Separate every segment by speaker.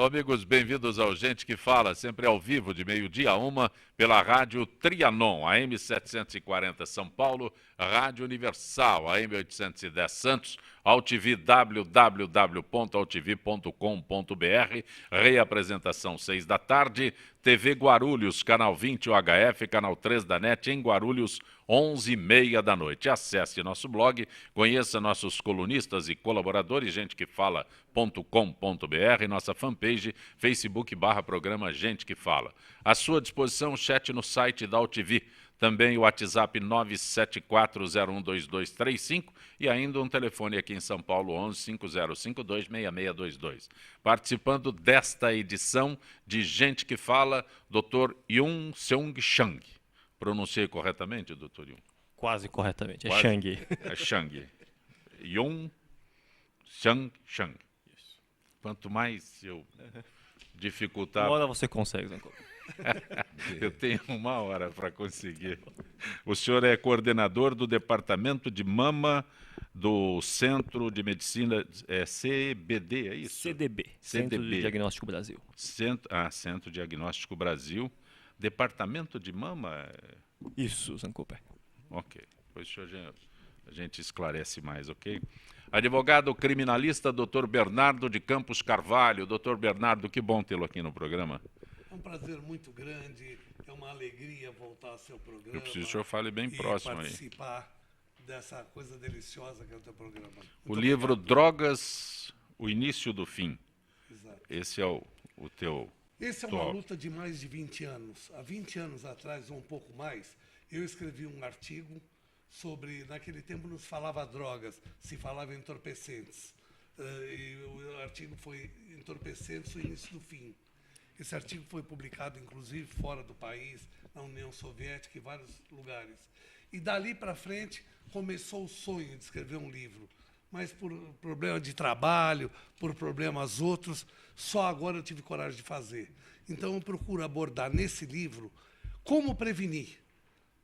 Speaker 1: Alô, amigos, bem-vindos ao Gente que Fala, sempre ao vivo, de meio-dia a 1, pela Rádio Trianon, AM 740 São Paulo, Rádio Universal, AM 810 Santos, AltV, www.altv.com.br, reapresentação 6 da tarde, TV Guarulhos, canal 20 UHF, canal 3 da NET, em Guarulhos, 11h30 da noite. Acesse nosso blog, conheça nossos colunistas e colaboradores, gentequefala.com.br, nossa fanpage, Facebook/programa Gente que Fala. À sua disposição, chat no site da AltV, também o WhatsApp 974012235 e ainda um telefone aqui em São Paulo, 1150526622. Participando desta edição de Gente que Fala, Dr. Yun Seung Chang. Pronunciei corretamente, doutor Yun?
Speaker 2: Quase corretamente,
Speaker 1: Quase.
Speaker 2: Chang.
Speaker 1: É Chang. Yun Seung Chang. Quanto mais eu dificultar...
Speaker 2: Uma hora você consegue, Zanco.
Speaker 1: Eu tenho 1 hora para conseguir. O senhor é coordenador do Departamento de Mama do Centro de Medicina CBD, é isso?
Speaker 2: CDB, Centro de Diagnóstico Brasil.
Speaker 1: Centro Diagnóstico Brasil. Departamento de Mama?
Speaker 2: Isso, Zancuper.
Speaker 1: Ok. Depois a gente esclarece mais, ok? Advogado criminalista, doutor Bernardo de Campos Carvalho. Doutor Bernardo, que bom tê-lo aqui no programa.
Speaker 3: É um prazer muito grande, é uma alegria voltar ao seu programa.
Speaker 1: Eu preciso que o senhor fale bem próximo aí.
Speaker 3: Participar dessa coisa deliciosa que é o teu programa.
Speaker 1: O livro Drogas, o Início do Fim.
Speaker 3: Exato.
Speaker 1: Esse é o teu...
Speaker 3: Essa é uma luta de mais de 20 anos. Há 20 anos atrás, ou um pouco mais, eu escrevi um artigo sobre, naquele tempo não se falava drogas, se falava entorpecentes. E o artigo foi Entorpecentes, o Início do Fim. Esse artigo foi publicado, inclusive, fora do país, na União Soviética e vários lugares. E dali para frente começou o sonho de escrever um livro. Mas por problema de trabalho, por problemas outros, só agora eu tive coragem de fazer. Então eu procuro abordar nesse livro como prevenir,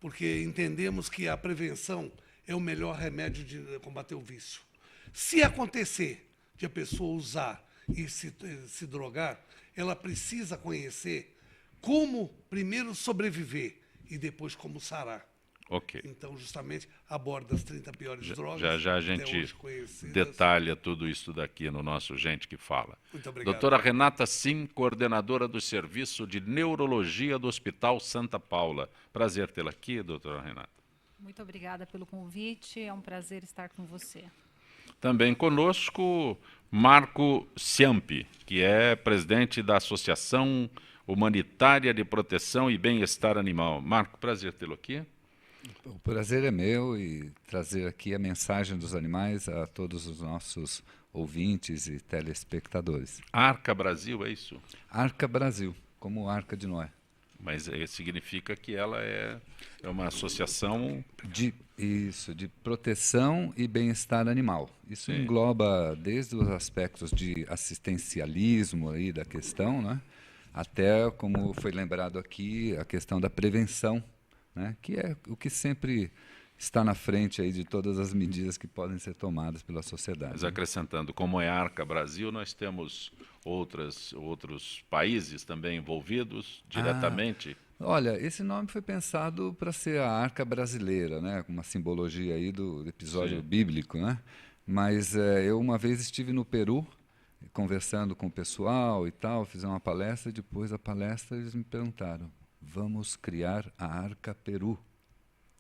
Speaker 3: porque entendemos que a prevenção é o melhor remédio de combater o vício. Se acontecer de a pessoa usar e se drogar, ela precisa conhecer como primeiro sobreviver e depois como sarar.
Speaker 1: Ok.
Speaker 3: Então, justamente, aborda as 30 piores drogas.
Speaker 1: Já a gente detalha tudo isso daqui no nosso Gente que Fala.
Speaker 3: Muito obrigado.
Speaker 1: Doutora Renata Sim, coordenadora do Serviço de Neurologia do Hospital Santa Paula. Prazer tê-la aqui, doutora Renata.
Speaker 4: Muito obrigada pelo convite, é um prazer estar com você.
Speaker 1: Também conosco, Marco Ciampi, que é presidente da Associação Humanitária de Proteção e Bem-Estar Animal. Marco, prazer tê-lo aqui.
Speaker 5: O prazer é meu e trazer aqui a mensagem dos animais a todos os nossos ouvintes e telespectadores.
Speaker 1: Arca Brasil, é isso?
Speaker 5: Arca Brasil, como Arca de Noé.
Speaker 1: Mas significa que ela é uma associação...
Speaker 5: de proteção e bem-estar animal. Isso engloba desde os aspectos de assistencialismo aí da questão, né, até, como foi lembrado aqui, a questão da prevenção, né, que é o que sempre está na frente aí de todas as medidas que podem ser tomadas pela sociedade.
Speaker 1: Mas acrescentando, como é a Arca Brasil, nós temos outros países também envolvidos diretamente.
Speaker 5: Olha, esse nome foi pensado para ser a Arca Brasileira, né, com uma simbologia aí do episódio bíblico, né? Mas eu uma vez estive no Peru, conversando com o pessoal e tal, fiz uma palestra, e depois da palestra eles me perguntaram: vamos criar a Arca Peru.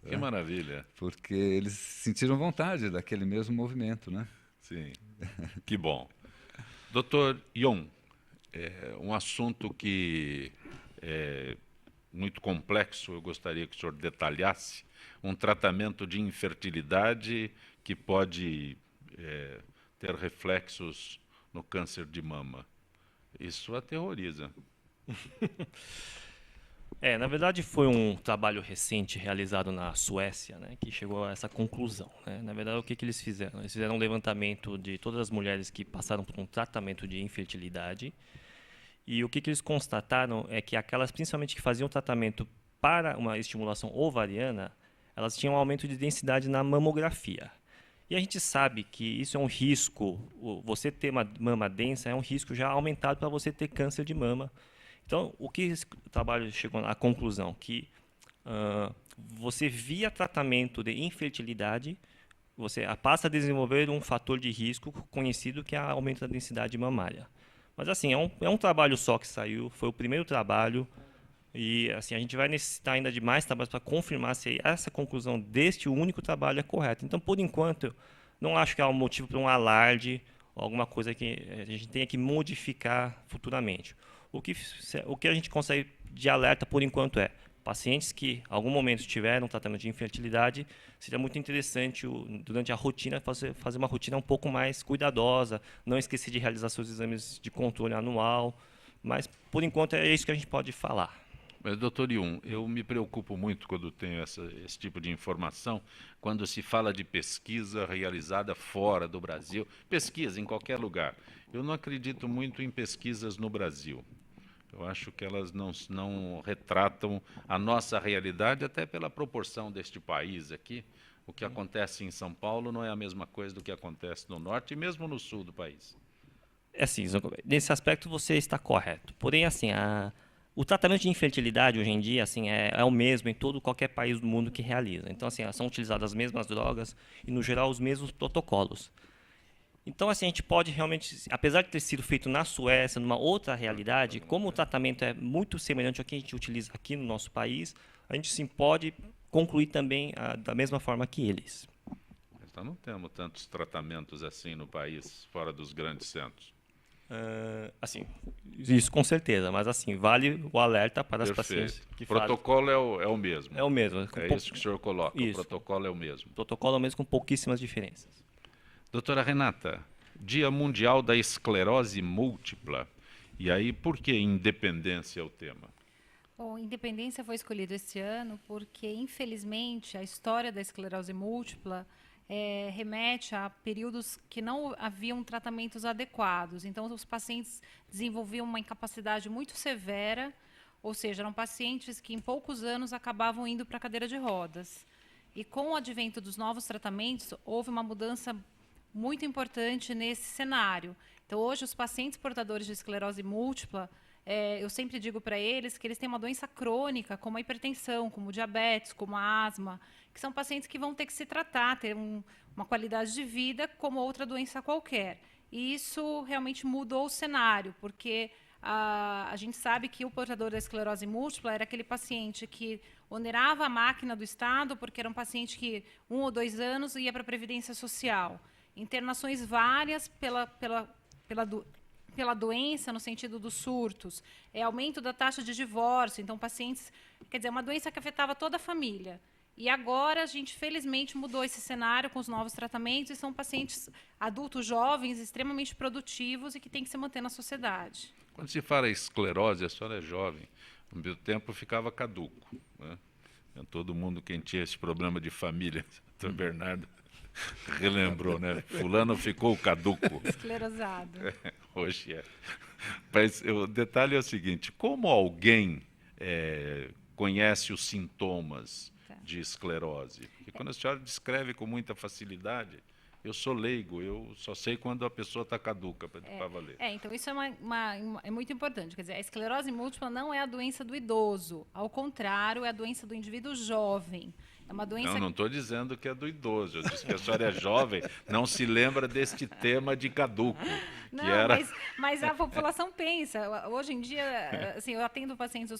Speaker 1: Que maravilha.
Speaker 5: Porque eles sentiram vontade daquele mesmo movimento, né?
Speaker 1: Sim, que bom. Doutor Yun, um assunto que é muito complexo, eu gostaria que o senhor detalhasse, um tratamento de infertilidade que pode ter reflexos no câncer de mama. Isso aterroriza.
Speaker 2: Na verdade foi um trabalho recente realizado na Suécia, né, que chegou a essa conclusão, né? Na verdade, o que eles fizeram? Eles fizeram um levantamento de todas as mulheres que passaram por um tratamento de infertilidade, e o que eles constataram é que aquelas, principalmente que faziam tratamento para uma estimulação ovariana, elas tinham um aumento de densidade na mamografia. E a gente sabe que isso é um risco, você ter uma mama densa é um risco já aumentado para você ter câncer de mama. Então, o que esse trabalho chegou à conclusão? Que você, via tratamento de infertilidade, você passa a desenvolver um fator de risco conhecido que é o aumento da densidade mamária. Mas, assim, é um trabalho só que saiu, foi o primeiro trabalho, e assim, a gente vai necessitar ainda de mais trabalhos para confirmar se essa conclusão deste único trabalho é correta. Então, por enquanto, não acho que há um motivo para um alarde ou alguma coisa que a gente tenha que modificar futuramente. O que a gente consegue de alerta, por enquanto, é pacientes que, em algum momento, tiveram um tratamento de infertilidade, seria muito interessante, durante a rotina, fazer uma rotina um pouco mais cuidadosa, não esquecer de realizar seus exames de controle anual, mas, por enquanto, é isso que a gente pode falar.
Speaker 1: Mas, doutor Yun, eu me preocupo muito quando tenho esse tipo de informação, quando se fala de pesquisa realizada fora do Brasil, pesquisa em qualquer lugar. Eu não acredito muito em pesquisas no Brasil. Eu acho que elas não retratam a nossa realidade, até pela proporção deste país aqui. O que acontece em São Paulo não é a mesma coisa do que acontece no norte e mesmo no sul do país.
Speaker 2: É assim, nesse aspecto você está correto. Porém, assim, o tratamento de infertilidade hoje em dia assim, é o mesmo em qualquer país do mundo que realiza. Então, assim, são utilizadas as mesmas drogas e, no geral, os mesmos protocolos. Então, assim, a gente pode realmente, apesar de ter sido feito na Suécia, numa outra realidade, como o tratamento é muito semelhante ao que a gente utiliza aqui no nosso país, a gente sim pode concluir também da mesma forma que eles.
Speaker 1: Então, não temos tantos tratamentos assim no país, fora dos grandes centros.
Speaker 2: Assim, isso com certeza, mas assim, vale o alerta para as
Speaker 1: Perfeito.
Speaker 2: pacientes que
Speaker 1: o protocolo é o mesmo.
Speaker 2: É o mesmo.
Speaker 1: É isso que o senhor coloca,
Speaker 2: Isso.
Speaker 1: o protocolo é o mesmo.
Speaker 2: O protocolo é o mesmo com pouquíssimas diferenças.
Speaker 1: Doutora Renata, Dia Mundial da Esclerose Múltipla. E aí, por que independência é o tema?
Speaker 4: Bom, independência foi escolhido esse ano porque, infelizmente, a história da esclerose múltipla remete a períodos que não haviam tratamentos adequados. Então, os pacientes desenvolviam uma incapacidade muito severa, ou seja, eram pacientes que em poucos anos acabavam indo para a cadeira de rodas. E com o advento dos novos tratamentos, houve uma mudança muito importante nesse cenário. Então, hoje, os pacientes portadores de esclerose múltipla, eu sempre digo para eles que eles têm uma doença crônica, como a hipertensão, como o diabetes, como a asma, que são pacientes que vão ter que se tratar, ter uma qualidade de vida como outra doença qualquer. E isso realmente mudou o cenário, porque a gente sabe que o portador da esclerose múltipla era aquele paciente que onerava a máquina do Estado, porque era um paciente que 1 ou 2 anos ia para a Previdência Social. Internações várias pela doença, no sentido dos surtos, aumento da taxa de divórcio, então pacientes, quer dizer, uma doença que afetava toda a família. E agora a gente, felizmente, mudou esse cenário com os novos tratamentos e são pacientes adultos jovens, extremamente produtivos e que têm que se manter na sociedade.
Speaker 1: Quando se fala esclerose, a senhora é jovem, no meu tempo ficava caduco, né? Todo mundo, quem tinha esse problema de família, doutor Bernardo relembrou, né? Fulano ficou caduco.
Speaker 4: Esclerosado.
Speaker 1: Hoje é. Mas o detalhe é o seguinte, como alguém conhece os sintomas de esclerose? Porque quando a senhora descreve com muita facilidade, eu sou leigo, eu só sei quando a pessoa está caduca para valer.
Speaker 4: Então isso é muito importante. Quer dizer, a esclerose múltipla não é a doença do idoso, ao contrário, é a doença do indivíduo jovem. É uma doença...
Speaker 1: Não estou dizendo que é do idoso, eu disse que a senhora é jovem, não se lembra deste tema de caduco.
Speaker 4: Não,
Speaker 1: que era...
Speaker 4: mas a população pensa. Hoje em dia, assim, eu atendo pacientes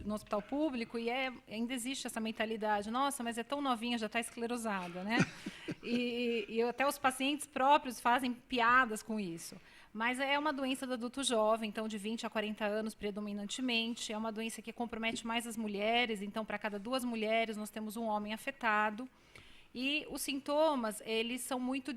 Speaker 4: no hospital público e ainda existe essa mentalidade. Nossa, mas é tão novinha, já está esclerosada, né? E até os pacientes próprios fazem piadas com isso. Mas é uma doença do adulto jovem, então de 20 a 40 anos predominantemente. É uma doença que compromete mais as mulheres, então para cada 2 mulheres nós temos um homem afetado. E os sintomas, eles são muito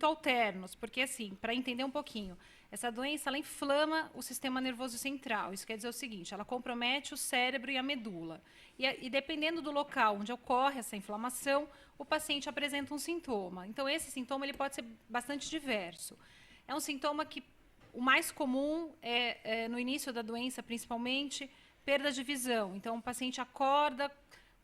Speaker 4: alternos, porque assim, para entender um pouquinho, essa doença ela inflama o sistema nervoso central. Isso quer dizer o seguinte, ela compromete o cérebro e a medula. E dependendo do local onde ocorre essa inflamação, o paciente apresenta um sintoma. Então esse sintoma ele pode ser bastante diverso. É um sintoma que o mais comum no início da doença, principalmente, perda de visão. Então, o paciente acorda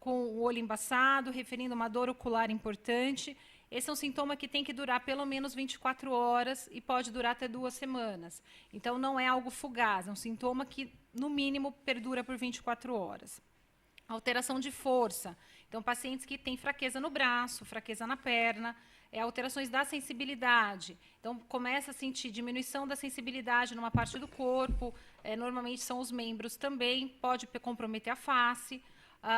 Speaker 4: com o olho embaçado, referindo uma dor ocular importante. esse é um sintoma que tem que durar pelo menos 24 horas e pode durar até 2 semanas. Então, não é algo fugaz, é um sintoma que, no mínimo, perdura por 24 horas. Alteração de força. Então, pacientes que têm fraqueza no braço, fraqueza na perna, alterações da sensibilidade. Então, começa a sentir diminuição da sensibilidade numa parte do corpo, normalmente são os membros também, pode comprometer a face.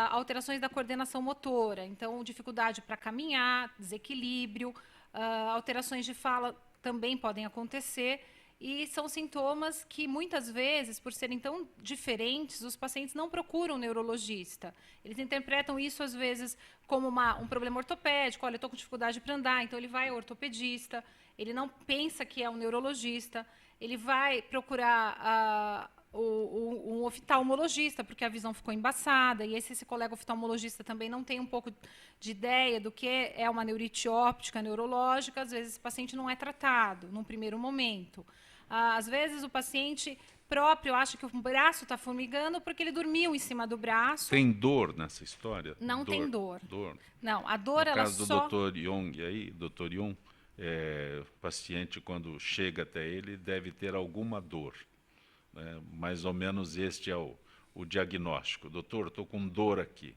Speaker 4: Alterações da coordenação motora, então, dificuldade para caminhar, desequilíbrio, alterações de fala também podem acontecer. E são sintomas que, muitas vezes, por serem tão diferentes, os pacientes não procuram um neurologista. Eles interpretam isso, às vezes, como um problema ortopédico. Olha, eu estou com dificuldade para andar, então ele vai ao ortopedista. Ele não pensa que é um neurologista. Ele vai procurar um oftalmologista, porque a visão ficou embaçada. E esse colega oftalmologista também não tem um pouco de ideia do que é uma neurite óptica neurológica. Às vezes, esse paciente não é tratado num primeiro momento. Às vezes, o paciente próprio acha que o braço está formigando porque ele dormiu em cima do braço.
Speaker 1: Tem dor nessa história?
Speaker 4: Não tem dor.
Speaker 1: Dor.
Speaker 4: Não, a dor, ela
Speaker 1: só... No caso do Dr. Jung aí, Dr. Jung, o paciente, quando chega até ele, deve ter alguma dor. Né? Mais ou menos este é o diagnóstico. Doutor, estou com dor aqui.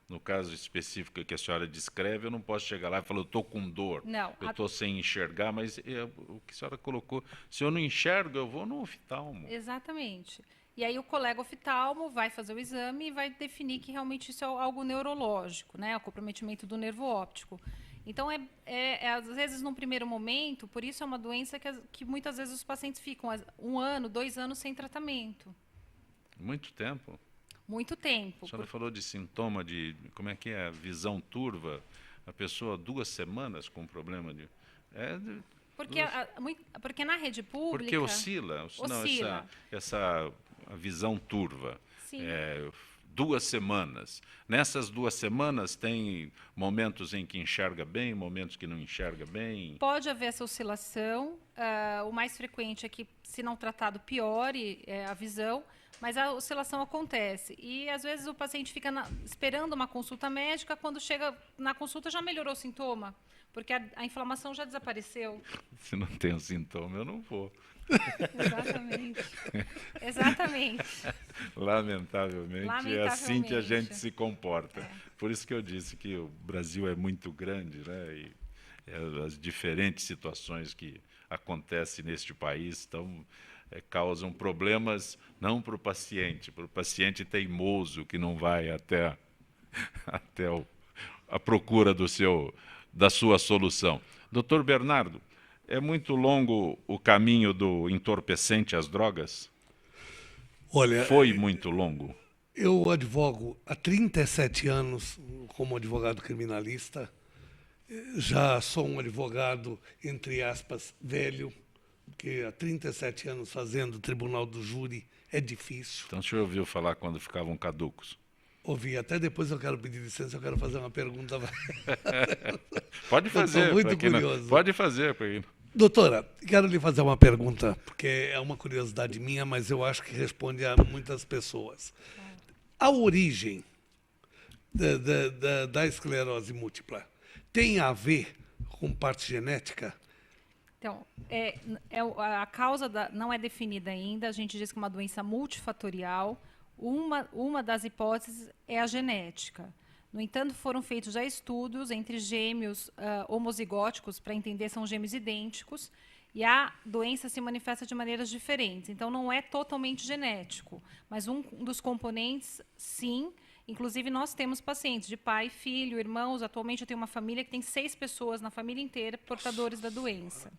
Speaker 1: No caso específico que a senhora descreve, eu não posso chegar lá e falar, eu estou com dor,
Speaker 4: não,
Speaker 1: eu estou sem enxergar, mas o que a senhora colocou, se eu não enxergo, eu vou no oftalmo.
Speaker 4: Exatamente. E aí o colega oftalmo vai fazer o exame e vai definir que realmente isso é algo neurológico, né? O comprometimento do nervo óptico. Então, às vezes, num primeiro momento, por isso é uma doença que muitas vezes os pacientes ficam 1 ano, 2 anos sem tratamento.
Speaker 1: Muito tempo.
Speaker 4: Muito tempo.
Speaker 1: A senhora falou de sintoma de, como é que é, visão turva, a pessoa 2 semanas com problema de...
Speaker 4: Porque na rede pública...
Speaker 1: Porque oscila. Não, essa a visão turva.
Speaker 4: Sim.
Speaker 1: 2 semanas. Nessas 2 semanas tem momentos em que enxerga bem, momentos que não enxerga bem?
Speaker 4: Pode haver essa oscilação. O mais frequente é que, se não tratado, piore a visão, mas a oscilação acontece. E, às vezes, o paciente fica esperando uma consulta médica, quando chega na consulta já melhorou o sintoma, porque a inflamação já desapareceu.
Speaker 1: Se não tem o sintoma, eu não vou.
Speaker 4: Exatamente. Exatamente.
Speaker 1: Lamentavelmente, é assim que a gente se comporta. Por isso que eu disse que o Brasil é muito grande, né? E as diferentes situações que acontecem neste país causam problemas não para o paciente teimoso que não vai até a procura da sua solução. Doutor Bernardo, é muito longo o caminho do entorpecente às drogas?
Speaker 3: Olha,
Speaker 1: foi muito longo?
Speaker 3: Eu advogo há 37 anos como advogado criminalista. Já sou um advogado, entre aspas, velho, porque há 37 anos fazendo tribunal do júri é difícil.
Speaker 1: Então o senhor ouviu falar quando ficavam caducos?
Speaker 3: Ouvi. Até depois eu quero pedir licença, eu quero fazer uma pergunta.
Speaker 1: Pode fazer.
Speaker 3: Estou muito curioso.
Speaker 1: Pode fazer.
Speaker 3: Doutora, quero lhe fazer uma pergunta, porque é uma curiosidade minha, mas eu acho que responde a muitas pessoas. A origem da esclerose múltipla tem a ver com parte genética?
Speaker 4: Então, a causa não é definida ainda. A gente diz que é uma doença multifatorial. Uma das hipóteses é a genética. No entanto, foram feitos já estudos entre gêmeos homozigóticos para entender se são gêmeos idênticos, e a doença se manifesta de maneiras diferentes. Então, não é totalmente genético, mas um dos componentes, sim. Inclusive, nós temos pacientes de pai, filho, irmãos. Atualmente, eu tenho uma família que tem 6 pessoas na família inteira portadores da doença.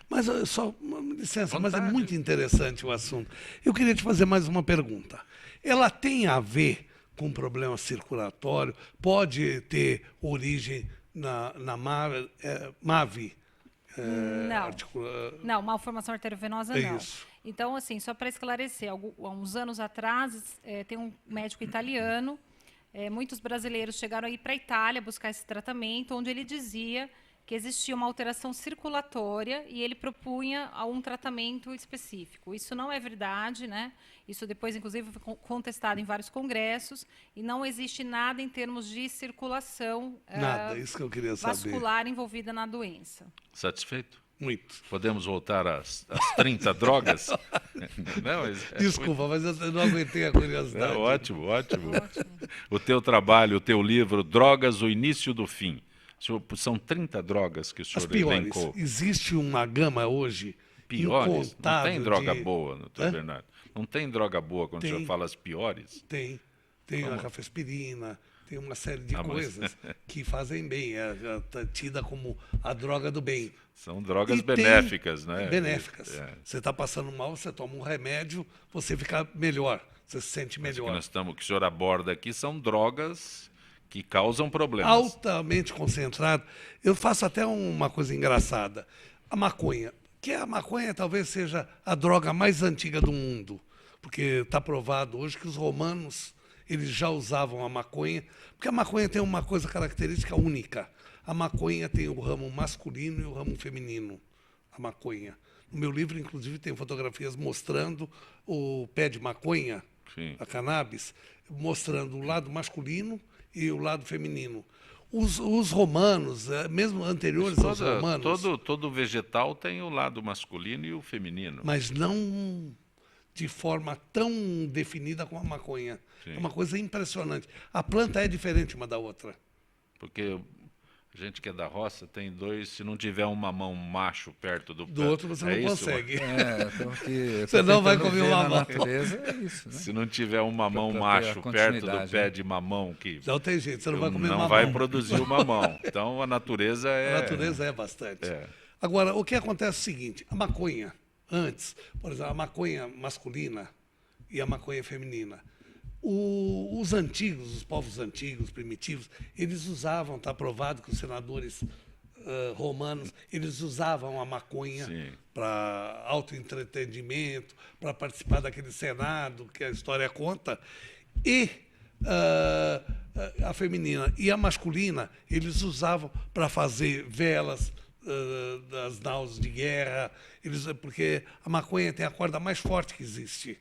Speaker 3: Mas, só, licença, mas é muito interessante o assunto. Eu queria te fazer mais uma pergunta. Ela tem a ver com problema circulatório? Pode ter origem na MAVE?
Speaker 4: Não, malformação arteriovenosa não.
Speaker 3: Isso.
Speaker 4: Então, assim, só para esclarecer, há uns anos atrás, tem um médico italiano, muitos brasileiros chegaram a ir para a Itália buscar esse tratamento, onde ele dizia que existia uma alteração circulatória e ele propunha um tratamento específico. Isso não é verdade, né? Isso depois, inclusive, foi contestado em vários congressos e não existe nada em termos de circulação
Speaker 3: isso que eu queria saber.
Speaker 4: vascular envolvida na doença.
Speaker 1: Satisfeito?
Speaker 3: Muito.
Speaker 1: Podemos voltar às 30 drogas? Não,
Speaker 3: Desculpa, mas eu não aguentei a curiosidade.
Speaker 1: Ótimo. O teu trabalho, o teu livro, Drogas, o Início do Fim. São 30 drogas que o senhor
Speaker 3: As piores.
Speaker 1: elencou.
Speaker 3: Existe uma gama hoje
Speaker 1: Piores? Não tem droga
Speaker 3: de...
Speaker 1: boa, doutor Bernardo. Não tem droga boa quando o senhor
Speaker 3: Tem.
Speaker 1: fala as piores?
Speaker 3: Tem a cafeaspirina, tem uma série de coisas que fazem bem, é tida como a droga do bem.
Speaker 1: São drogas
Speaker 3: E tem
Speaker 1: benéficas, né?
Speaker 3: Benéficas.
Speaker 1: É.
Speaker 3: Você está passando mal, você toma um remédio, você fica melhor, você se sente
Speaker 1: Mas
Speaker 3: melhor.
Speaker 1: o que o senhor aborda aqui são drogas que causam problemas.
Speaker 3: Altamente concentrado. Eu faço até uma coisa engraçada. A maconha, a maconha talvez seja a droga mais antiga do mundo, porque está provado hoje que os romanos eles já usavam a maconha, porque a maconha tem uma coisa característica única. A maconha tem o ramo masculino e o ramo feminino, a maconha. No meu livro, inclusive, tem fotografias mostrando o pé de maconha,
Speaker 1: Sim.
Speaker 3: a cannabis, mostrando o lado masculino e o lado feminino. Os romanos, mesmo anteriores aos romanos...
Speaker 1: Todo vegetal tem o lado masculino e o feminino.
Speaker 3: Mas não de forma tão definida como a maconha.
Speaker 1: Sim.
Speaker 3: É uma coisa impressionante. A planta é diferente uma da outra.
Speaker 1: Porque a gente que é da roça tem dois, se não tiver um mamão macho perto do
Speaker 3: outro você não
Speaker 1: isso?
Speaker 3: consegue.
Speaker 5: Você
Speaker 3: não vai comer um mamão.
Speaker 5: Natureza, é isso, né?
Speaker 1: Se não tiver um mamão
Speaker 5: Pra
Speaker 1: macho
Speaker 5: ter a
Speaker 1: perto do
Speaker 5: continuidade,
Speaker 1: pé
Speaker 5: né?
Speaker 1: de mamão, que
Speaker 3: Não tem jeito, você não vai comer
Speaker 1: não
Speaker 3: mamão.
Speaker 1: vai produzir o mamão. Então a natureza é...
Speaker 3: A natureza é bastante.
Speaker 1: É.
Speaker 3: Agora, o que acontece é o seguinte, a maconha, antes, por exemplo, a maconha masculina e a maconha feminina, os antigos, os povos antigos, primitivos, eles usavam, está provado que os senadores romanos, eles usavam a maconha para autoentretenimento, para participar daquele senado que a história conta, e a feminina e a masculina, eles usavam para fazer velas das naus de guerra, porque a maconha tem a corda mais forte que existe.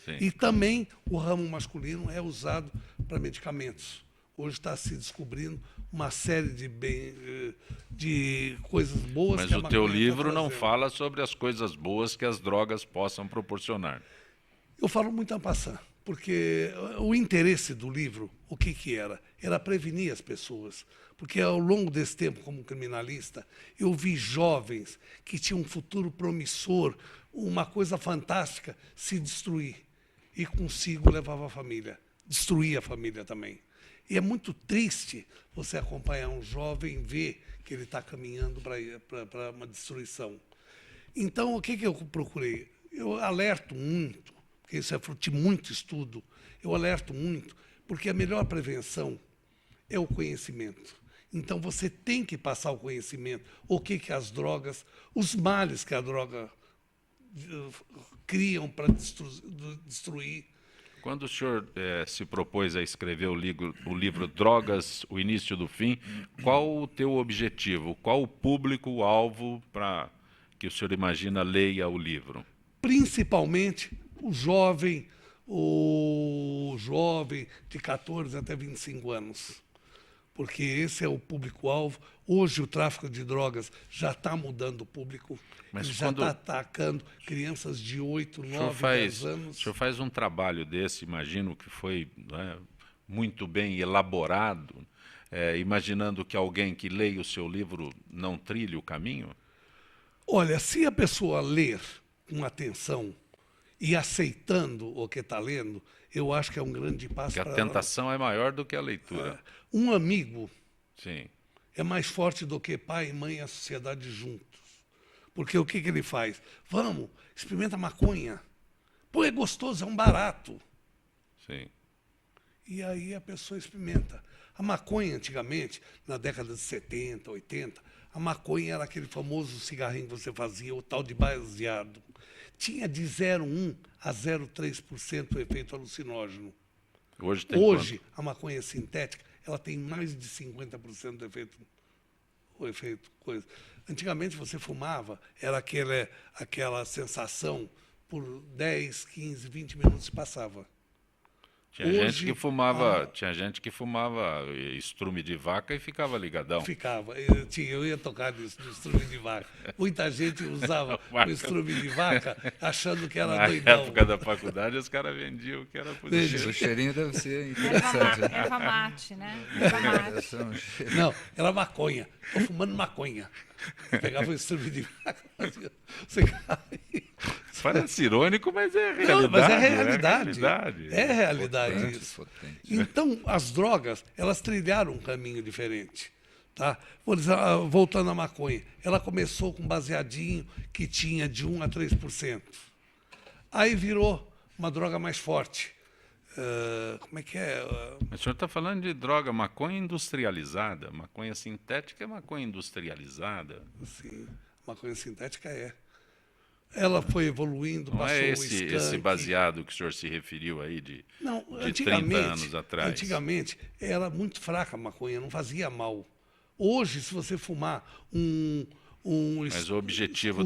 Speaker 1: Sim.
Speaker 3: E também o ramo masculino é usado para medicamentos. Hoje está se descobrindo uma série de coisas boas.
Speaker 1: Mas
Speaker 3: que a
Speaker 1: o teu
Speaker 3: maconha
Speaker 1: livro
Speaker 3: tá
Speaker 1: não
Speaker 3: trazendo.
Speaker 1: fala sobre as coisas boas que as drogas possam proporcionar.
Speaker 3: Eu falo muito a passar, porque o interesse do livro, o que era? Era prevenir as pessoas. Porque ao longo desse tempo, como criminalista, eu vi jovens que tinham um futuro promissor, uma coisa fantástica, se destruir. E consigo levava a família, destruía a família também. E é muito triste você acompanhar um jovem, ver que ele está caminhando para uma destruição. Então, o que eu procurei? Eu alerto muito, porque isso é fruto de muito estudo, eu alerto muito, porque a melhor prevenção é o conhecimento. Então, você tem que passar o conhecimento, o que as drogas, os males que a droga criam para destruir.
Speaker 1: Quando o senhor se propôs a escrever o livro Drogas, o Início do Fim, qual o teu objetivo? Qual o público-alvo para que o senhor imagina leia o livro?
Speaker 3: Principalmente o jovem de 14 até 25 anos. Porque esse é o público-alvo. Hoje o tráfico de drogas já está mudando o público.
Speaker 1: Mas
Speaker 3: ele já está atacando crianças de 8, 9, 10 anos.
Speaker 1: O senhor faz um trabalho desse, imagino que foi muito bem elaborado, imaginando que alguém que leia o seu livro não trilhe o caminho?
Speaker 3: Olha, se a pessoa ler com atenção e aceitando o que está lendo, eu acho que é um grande passo para ela.
Speaker 1: Porque a tentação é maior do que a leitura.
Speaker 3: Um amigo
Speaker 1: Sim.
Speaker 3: é mais forte do que pai, mãe e a sociedade juntos. Porque o que ele faz? Vamos, experimenta maconha. Pô, é gostoso, é um barato.
Speaker 1: Sim.
Speaker 3: E aí a pessoa experimenta. A maconha, antigamente, na década de 70, 80, a maconha era aquele famoso cigarrinho que você fazia, o tal de baseado. Tinha de 0,1 a 0,3% o efeito alucinógeno.
Speaker 1: Hoje tem
Speaker 3: Hoje, a maconha sintética, ela tem mais de 50% do efeito o efeito coisa. Antigamente você fumava, era aquela sensação por 10, 15, 20 minutos e passava.
Speaker 1: Tinha gente que fumava estrume de vaca e ficava ligadão.
Speaker 3: Ficava. Eu ia tocar nisso, no estrume de vaca. Muita gente usava o estrume de vaca achando que era doidão.
Speaker 1: Na época da faculdade, os caras vendiam que era positivo.
Speaker 5: O cheirinho deve ser interessante.
Speaker 4: Erva mate, né? Erva mate.
Speaker 3: Não, era maconha. Estou fumando maconha. Pegava o estrume de vaca, você
Speaker 1: Parece irônico, mas é realidade.
Speaker 3: Não, mas é realidade.
Speaker 1: É
Speaker 3: realidade
Speaker 5: Potente,
Speaker 3: isso.
Speaker 5: potente.
Speaker 3: Então, as drogas, elas trilharam um caminho diferente. Tá? Por exemplo, voltando à maconha, ela começou com baseadinho que tinha de 1 a 3%. Aí virou uma droga mais forte. Como é que é?
Speaker 1: Mas o senhor está falando de droga, maconha industrializada. Maconha sintética é maconha industrializada.
Speaker 3: Sim, maconha sintética é. Ela foi evoluindo,
Speaker 1: Não
Speaker 3: passou
Speaker 1: é
Speaker 3: o
Speaker 1: esse
Speaker 3: skunk.
Speaker 1: baseado que o senhor se referiu aí de 30 anos atrás.
Speaker 3: Antigamente era muito fraca a maconha, não fazia mal. Hoje, se você fumar Mas
Speaker 1: o objetivo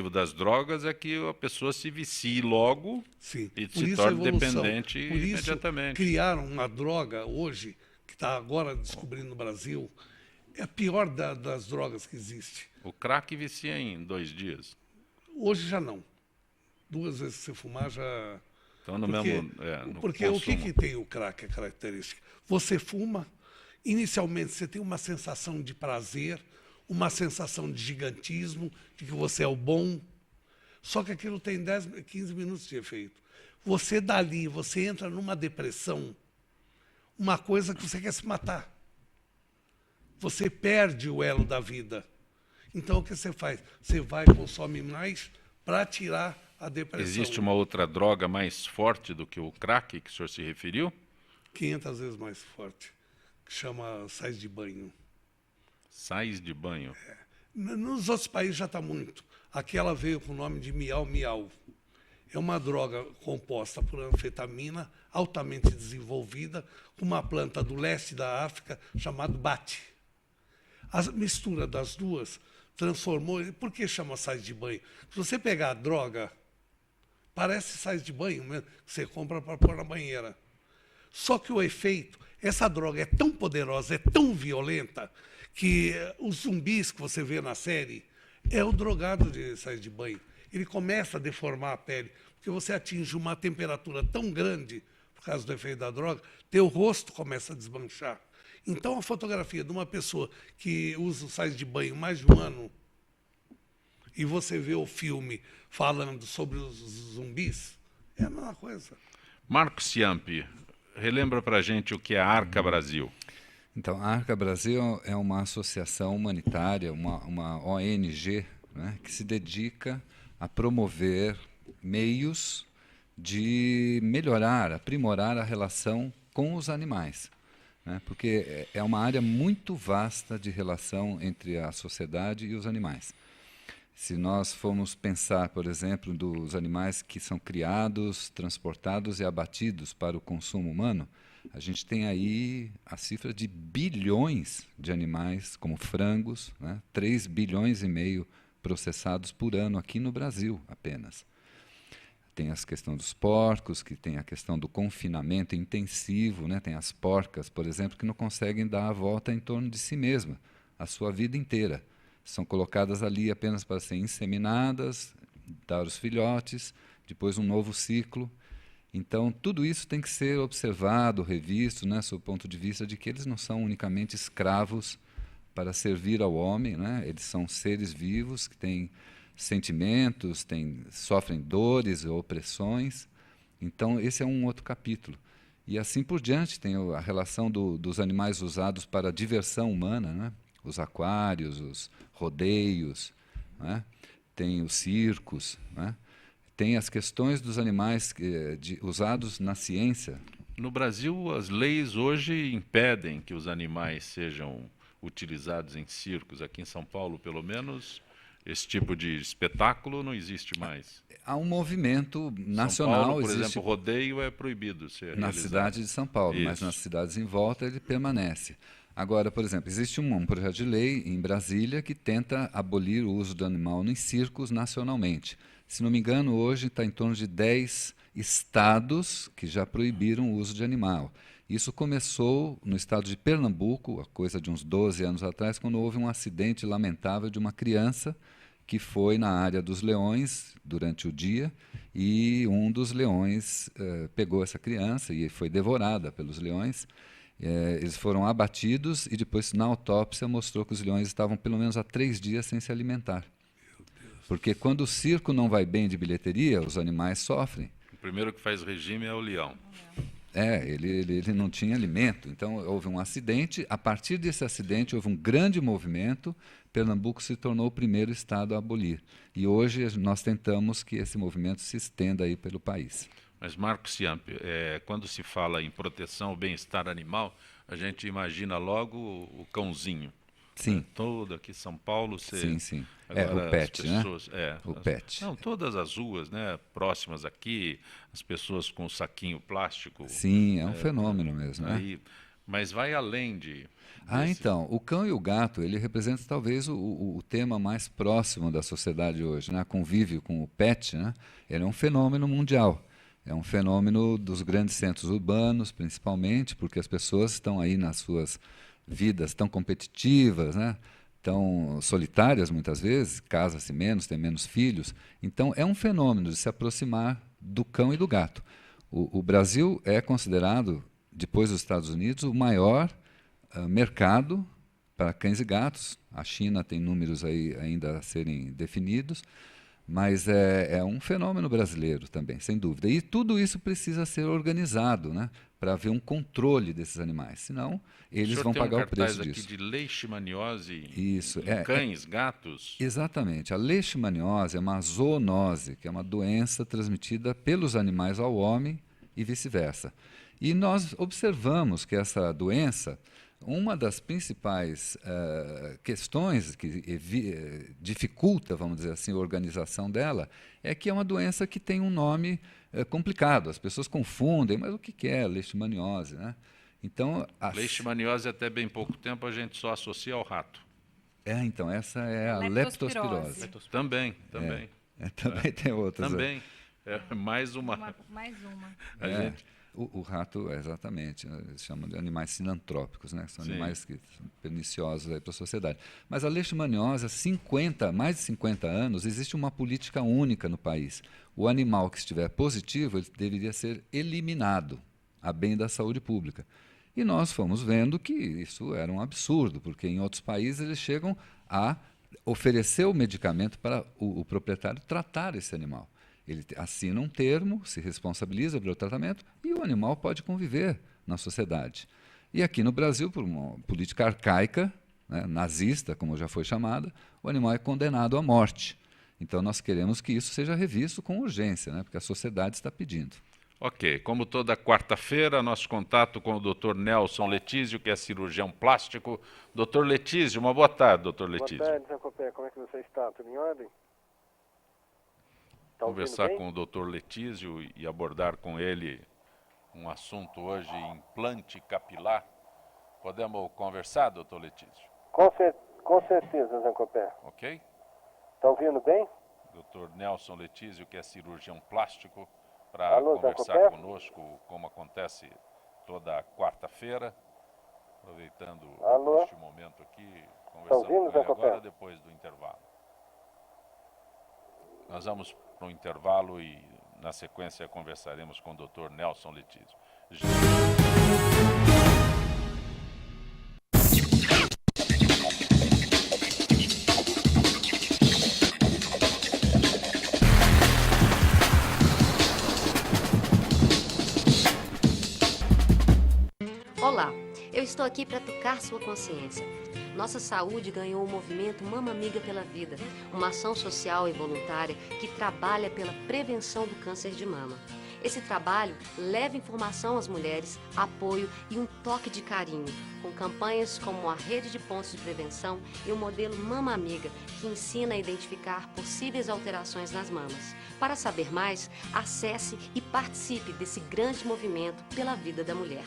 Speaker 1: das drogas é que a pessoa se vicie logo
Speaker 3: sim,
Speaker 1: e
Speaker 3: por
Speaker 1: se
Speaker 3: isso a
Speaker 1: torne
Speaker 3: evolução.
Speaker 1: dependente
Speaker 3: Por isso,
Speaker 1: imediatamente.
Speaker 3: criaram uma droga hoje, que está agora descobrindo no Brasil, é a pior das drogas que existe.
Speaker 1: O crack vicia em 2 dias.
Speaker 3: Hoje já não. 2 vezes que você fumar já...
Speaker 1: Então, no
Speaker 3: porque o
Speaker 1: consumo.
Speaker 3: que tem o crack, a característica? Você fuma, inicialmente você tem uma sensação de prazer, uma sensação de gigantismo, de que você é o bom, só que aquilo tem 10, 15 minutos de efeito. Você dali, você entra numa depressão, uma coisa que você quer se matar. Você perde o elo da vida. Então, o que você faz? Você vai e consome mais para tirar a depressão.
Speaker 1: Existe uma outra droga mais forte do que o crack que o senhor se referiu?
Speaker 3: 500 vezes mais forte, que chama sais de banho.
Speaker 1: Sais de banho.
Speaker 3: Nos outros países já está muito. Aqui ela veio com o nome de miau-miau. É uma droga composta por anfetamina, altamente desenvolvida, com uma planta do leste da África chamada bate. A mistura das duas transformou... Por que chama sais de banho? Se você pegar a droga, parece sais de banho mesmo, que você compra para pôr na banheira. Só que o efeito, essa droga é tão poderosa, é tão violenta, que os zumbis que você vê na série é o drogado de sais de banho. Ele começa a deformar a pele, porque você atinge uma temperatura tão grande, por causa do efeito da droga, teu rosto começa a desmanchar. Então, a fotografia de uma pessoa que usa o sais de banho mais de 1 ano, e você vê o filme falando sobre os zumbis, é a mesma coisa.
Speaker 1: Marco Ciampi, relembra para a gente o que é a Arca Brasil.
Speaker 5: Então, a Arca Brasil é uma associação humanitária, uma ONG, né, que se dedica a promover meios de melhorar, aprimorar a relação com os animais. Né, porque é uma área muito vasta de relação entre a sociedade e os animais. Se nós formos pensar, por exemplo, dos animais que são criados, transportados e abatidos para o consumo humano, a gente tem aí a cifra de bilhões de animais, como frangos, né? 3,5 bilhões processados por ano aqui no Brasil apenas. Tem a questão dos porcos, que tem a questão do confinamento intensivo, né? Tem as porcas, por exemplo, que não conseguem dar a volta em torno de si mesma, a sua vida inteira. São colocadas ali apenas para serem inseminadas, dar os filhotes, depois um novo ciclo. Então, tudo isso tem que ser observado, revisto, né, sob o ponto de vista de que eles não são unicamente escravos para servir ao homem, né? Eles são seres vivos que têm sentimentos, sofrem dores ou opressões. Então, esse é um outro capítulo. E assim por diante, tem a relação dos animais usados para a diversão humana, né? Os aquários, os rodeios, né? Tem os circos, né? Tem as questões dos animais usados na ciência.
Speaker 1: No Brasil, as leis hoje impedem que os animais sejam utilizados em circos. Aqui em São Paulo, pelo menos, esse tipo de espetáculo não existe mais.
Speaker 5: Há um movimento nacional.
Speaker 1: São Paulo, por exemplo, rodeio é proibido ser
Speaker 5: na
Speaker 1: realizado.
Speaker 5: cidade de São Paulo,
Speaker 1: Isso.
Speaker 5: mas nas cidades em volta ele permanece. Agora, por exemplo, existe um projeto de lei em Brasília que tenta abolir o uso do animal em circos nacionalmente. Se não me engano, hoje está em torno de 10 estados que já proibiram o uso de animal. Isso começou no estado de Pernambuco, a coisa de uns 12 anos atrás, quando houve um acidente lamentável de uma criança que foi na área dos leões durante o dia e um dos leões pegou essa criança e foi devorada pelos leões. Eles foram abatidos e depois, na autópsia, mostrou que os leões estavam pelo menos há 3 dias sem se alimentar. Porque quando o circo não vai bem de bilheteria, os animais sofrem.
Speaker 1: O primeiro que faz regime é o leão.
Speaker 5: Ele não tinha alimento. Então, houve um acidente. A partir desse acidente, houve um grande movimento. Pernambuco se tornou o primeiro estado a abolir. E hoje nós tentamos que esse movimento se estenda aí pelo país.
Speaker 1: Mas, Marco Ciampi, quando se fala em proteção ao bem-estar animal, a gente imagina logo o cãozinho.
Speaker 5: Sim.
Speaker 1: Todo aqui em São Paulo.
Speaker 5: Sim.
Speaker 1: Agora,
Speaker 5: o pet,
Speaker 1: pessoas,
Speaker 5: né? O pet.
Speaker 1: Não, todas as ruas, né, próximas aqui, as pessoas com saquinho plástico.
Speaker 5: Sim, é um fenômeno mesmo, né?
Speaker 1: Aí, mas vai além de...
Speaker 5: Então, o cão e o gato, ele representa talvez o tema mais próximo da sociedade hoje, né? Convívio com o pet, né? Ele é um fenômeno mundial. É um fenômeno dos grandes centros urbanos, principalmente, porque as pessoas estão aí nas suas vidas tão competitivas, né? Tão solitárias muitas vezes, casam-se menos, têm menos filhos. Então, é um fenômeno de se aproximar do cão e do gato. O Brasil é considerado, depois dos Estados Unidos, o maior mercado para cães e gatos. A China tem números aí ainda a serem definidos, mas é um fenômeno brasileiro também, sem dúvida. E tudo isso precisa ser organizado, né, para haver um controle desses animais, senão eles vão pagar o preço disso.
Speaker 1: Aqui de leishmaniose
Speaker 5: Isso,
Speaker 1: em cães, gatos?
Speaker 5: Exatamente. A leishmaniose é uma zoonose, que é uma doença transmitida pelos animais ao homem e vice-versa. E nós observamos que essa doença, uma das principais questões que dificulta, vamos dizer assim, a organização dela, é que é uma doença que tem um nome complicado. As pessoas confundem, mas o que é leishmaniose, né? Então,
Speaker 1: leishmaniose, até bem pouco tempo, a gente só associa ao rato.
Speaker 5: Então, essa é a leptospirose.
Speaker 1: Também.
Speaker 5: Também tem outras.
Speaker 1: Também. Mais uma.
Speaker 4: Mais uma.
Speaker 5: O rato, exatamente, né? Eles chamam de animais sinantrópicos, né? São animais que são perniciosos para a sociedade. Mas a leishmaniose, há mais de 50 anos, existe uma política única no país. O animal que estiver positivo, ele deveria ser eliminado, a bem da saúde pública. E nós fomos vendo que isso era um absurdo, porque em outros países eles chegam a oferecer o medicamento para o proprietário tratar esse animal. Ele assina um termo, se responsabiliza pelo tratamento e o animal pode conviver na sociedade. E aqui no Brasil, por uma política arcaica, né, nazista, como já foi chamada, o animal é condenado à morte. Então nós queremos que isso seja revisto com urgência, né, porque a sociedade está pedindo.
Speaker 1: Ok, como toda quarta-feira, nosso contato com o Dr. Nelson Letísio, que é cirurgião plástico. Dr. Letísio, uma boa tarde, Dr. Letísio.
Speaker 6: Boa tarde, Zé Copé, como é que você está? Tudo em ordem?
Speaker 1: Conversar com o Dr. Letísio e abordar com ele um assunto hoje, implante capilar. Podemos conversar, Dr. Letísio?
Speaker 6: Com certeza, Zé Copé.
Speaker 1: Ok?
Speaker 6: Está ouvindo bem?
Speaker 1: Dr. Nelson Letísio, que é cirurgião plástico, para conversar conosco, como acontece toda quarta-feira, aproveitando este momento aqui, conversando com ele agora, depois do intervalo. Nós vamos para o intervalo e, na sequência, conversaremos com o Dr. Nelson Letísio.
Speaker 7: Olá, eu estou aqui para tocar sua consciência. Nossa Saúde ganhou o movimento Mama Amiga pela Vida, uma ação social e voluntária que trabalha pela prevenção do câncer de mama. Esse trabalho leva informação às mulheres, apoio e um toque de carinho, com campanhas como a Rede de Pontos de Prevenção e o modelo Mama Amiga, que ensina a identificar possíveis alterações nas mamas. Para saber mais, acesse e participe desse grande movimento pela vida da mulher.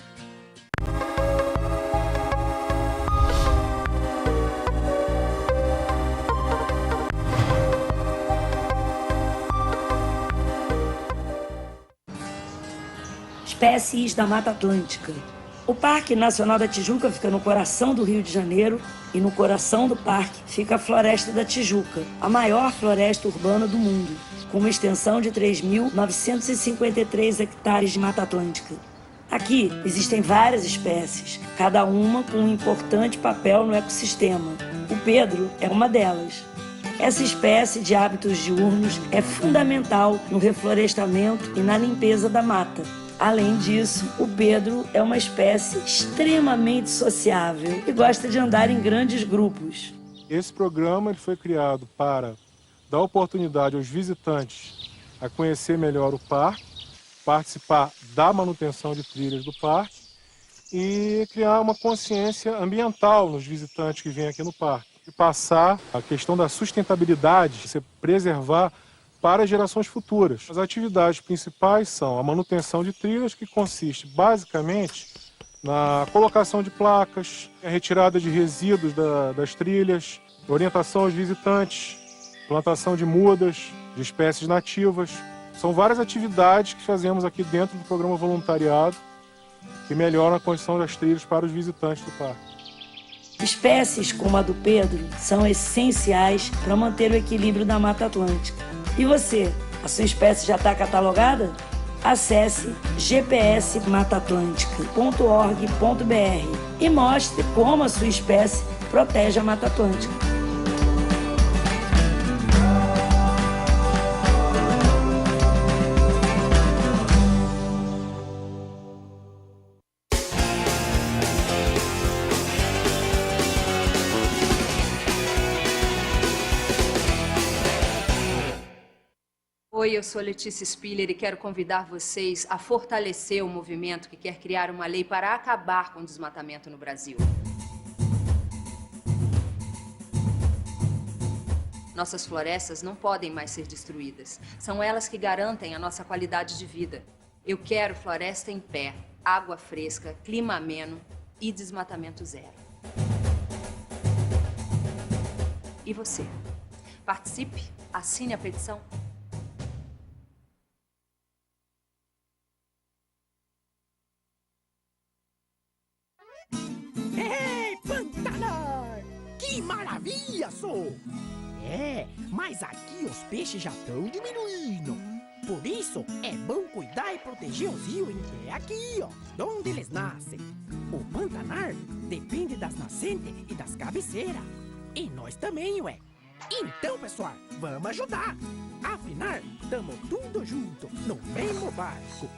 Speaker 8: espécies da Mata Atlântica. O Parque Nacional da Tijuca fica no coração do Rio de Janeiro e no coração do parque fica a Floresta da Tijuca, a maior floresta urbana do mundo, com uma extensão de 3.953 hectares de Mata Atlântica. Aqui existem várias espécies, cada uma com um importante papel no ecossistema. O Pedro é uma delas. Essa espécie de hábitos diurnos é fundamental no reflorestamento e na limpeza da mata. Além disso, o Pedro é uma espécie extremamente sociável e gosta de andar em grandes grupos.
Speaker 9: Esse programa ele foi criado para dar oportunidade aos visitantes a conhecer melhor o parque, participar da manutenção de trilhas do parque e criar uma consciência ambiental nos visitantes que vêm aqui no parque. E passar a questão da sustentabilidade, se preservar para as gerações futuras. As atividades principais são a manutenção de trilhas, que consiste basicamente na colocação de placas, a retirada de resíduos das trilhas, orientação aos visitantes, plantação de mudas, de espécies nativas. São várias atividades que fazemos aqui dentro do programa voluntariado que melhoram a condição das trilhas para os visitantes do parque.
Speaker 8: Espécies como a do Pedro são essenciais para manter o equilíbrio da Mata Atlântica. E você, a sua espécie já está catalogada? Acesse gpsmataatlântica.org.br e mostre como a sua espécie protege a Mata Atlântica.
Speaker 10: Oi, eu sou Letícia Spiller e quero convidar vocês a fortalecer o movimento que quer criar uma lei para acabar com o desmatamento no Brasil. Nossas florestas não podem mais ser destruídas. São elas que garantem a nossa qualidade de vida. Eu quero floresta em pé, água fresca, clima ameno e desmatamento zero. E você? Participe, assine a petição.
Speaker 11: Pantanal! Que maravilha, sou! Mas aqui os peixes já estão diminuindo. Por isso, é bom cuidar e proteger os rios que é aqui, ó, de onde eles nascem. O Pantanal depende das nascentes e das cabeceiras. E nós também, ué. Então, pessoal, vamos ajudar. Afinal, tamo tudo junto, no mesmo barco.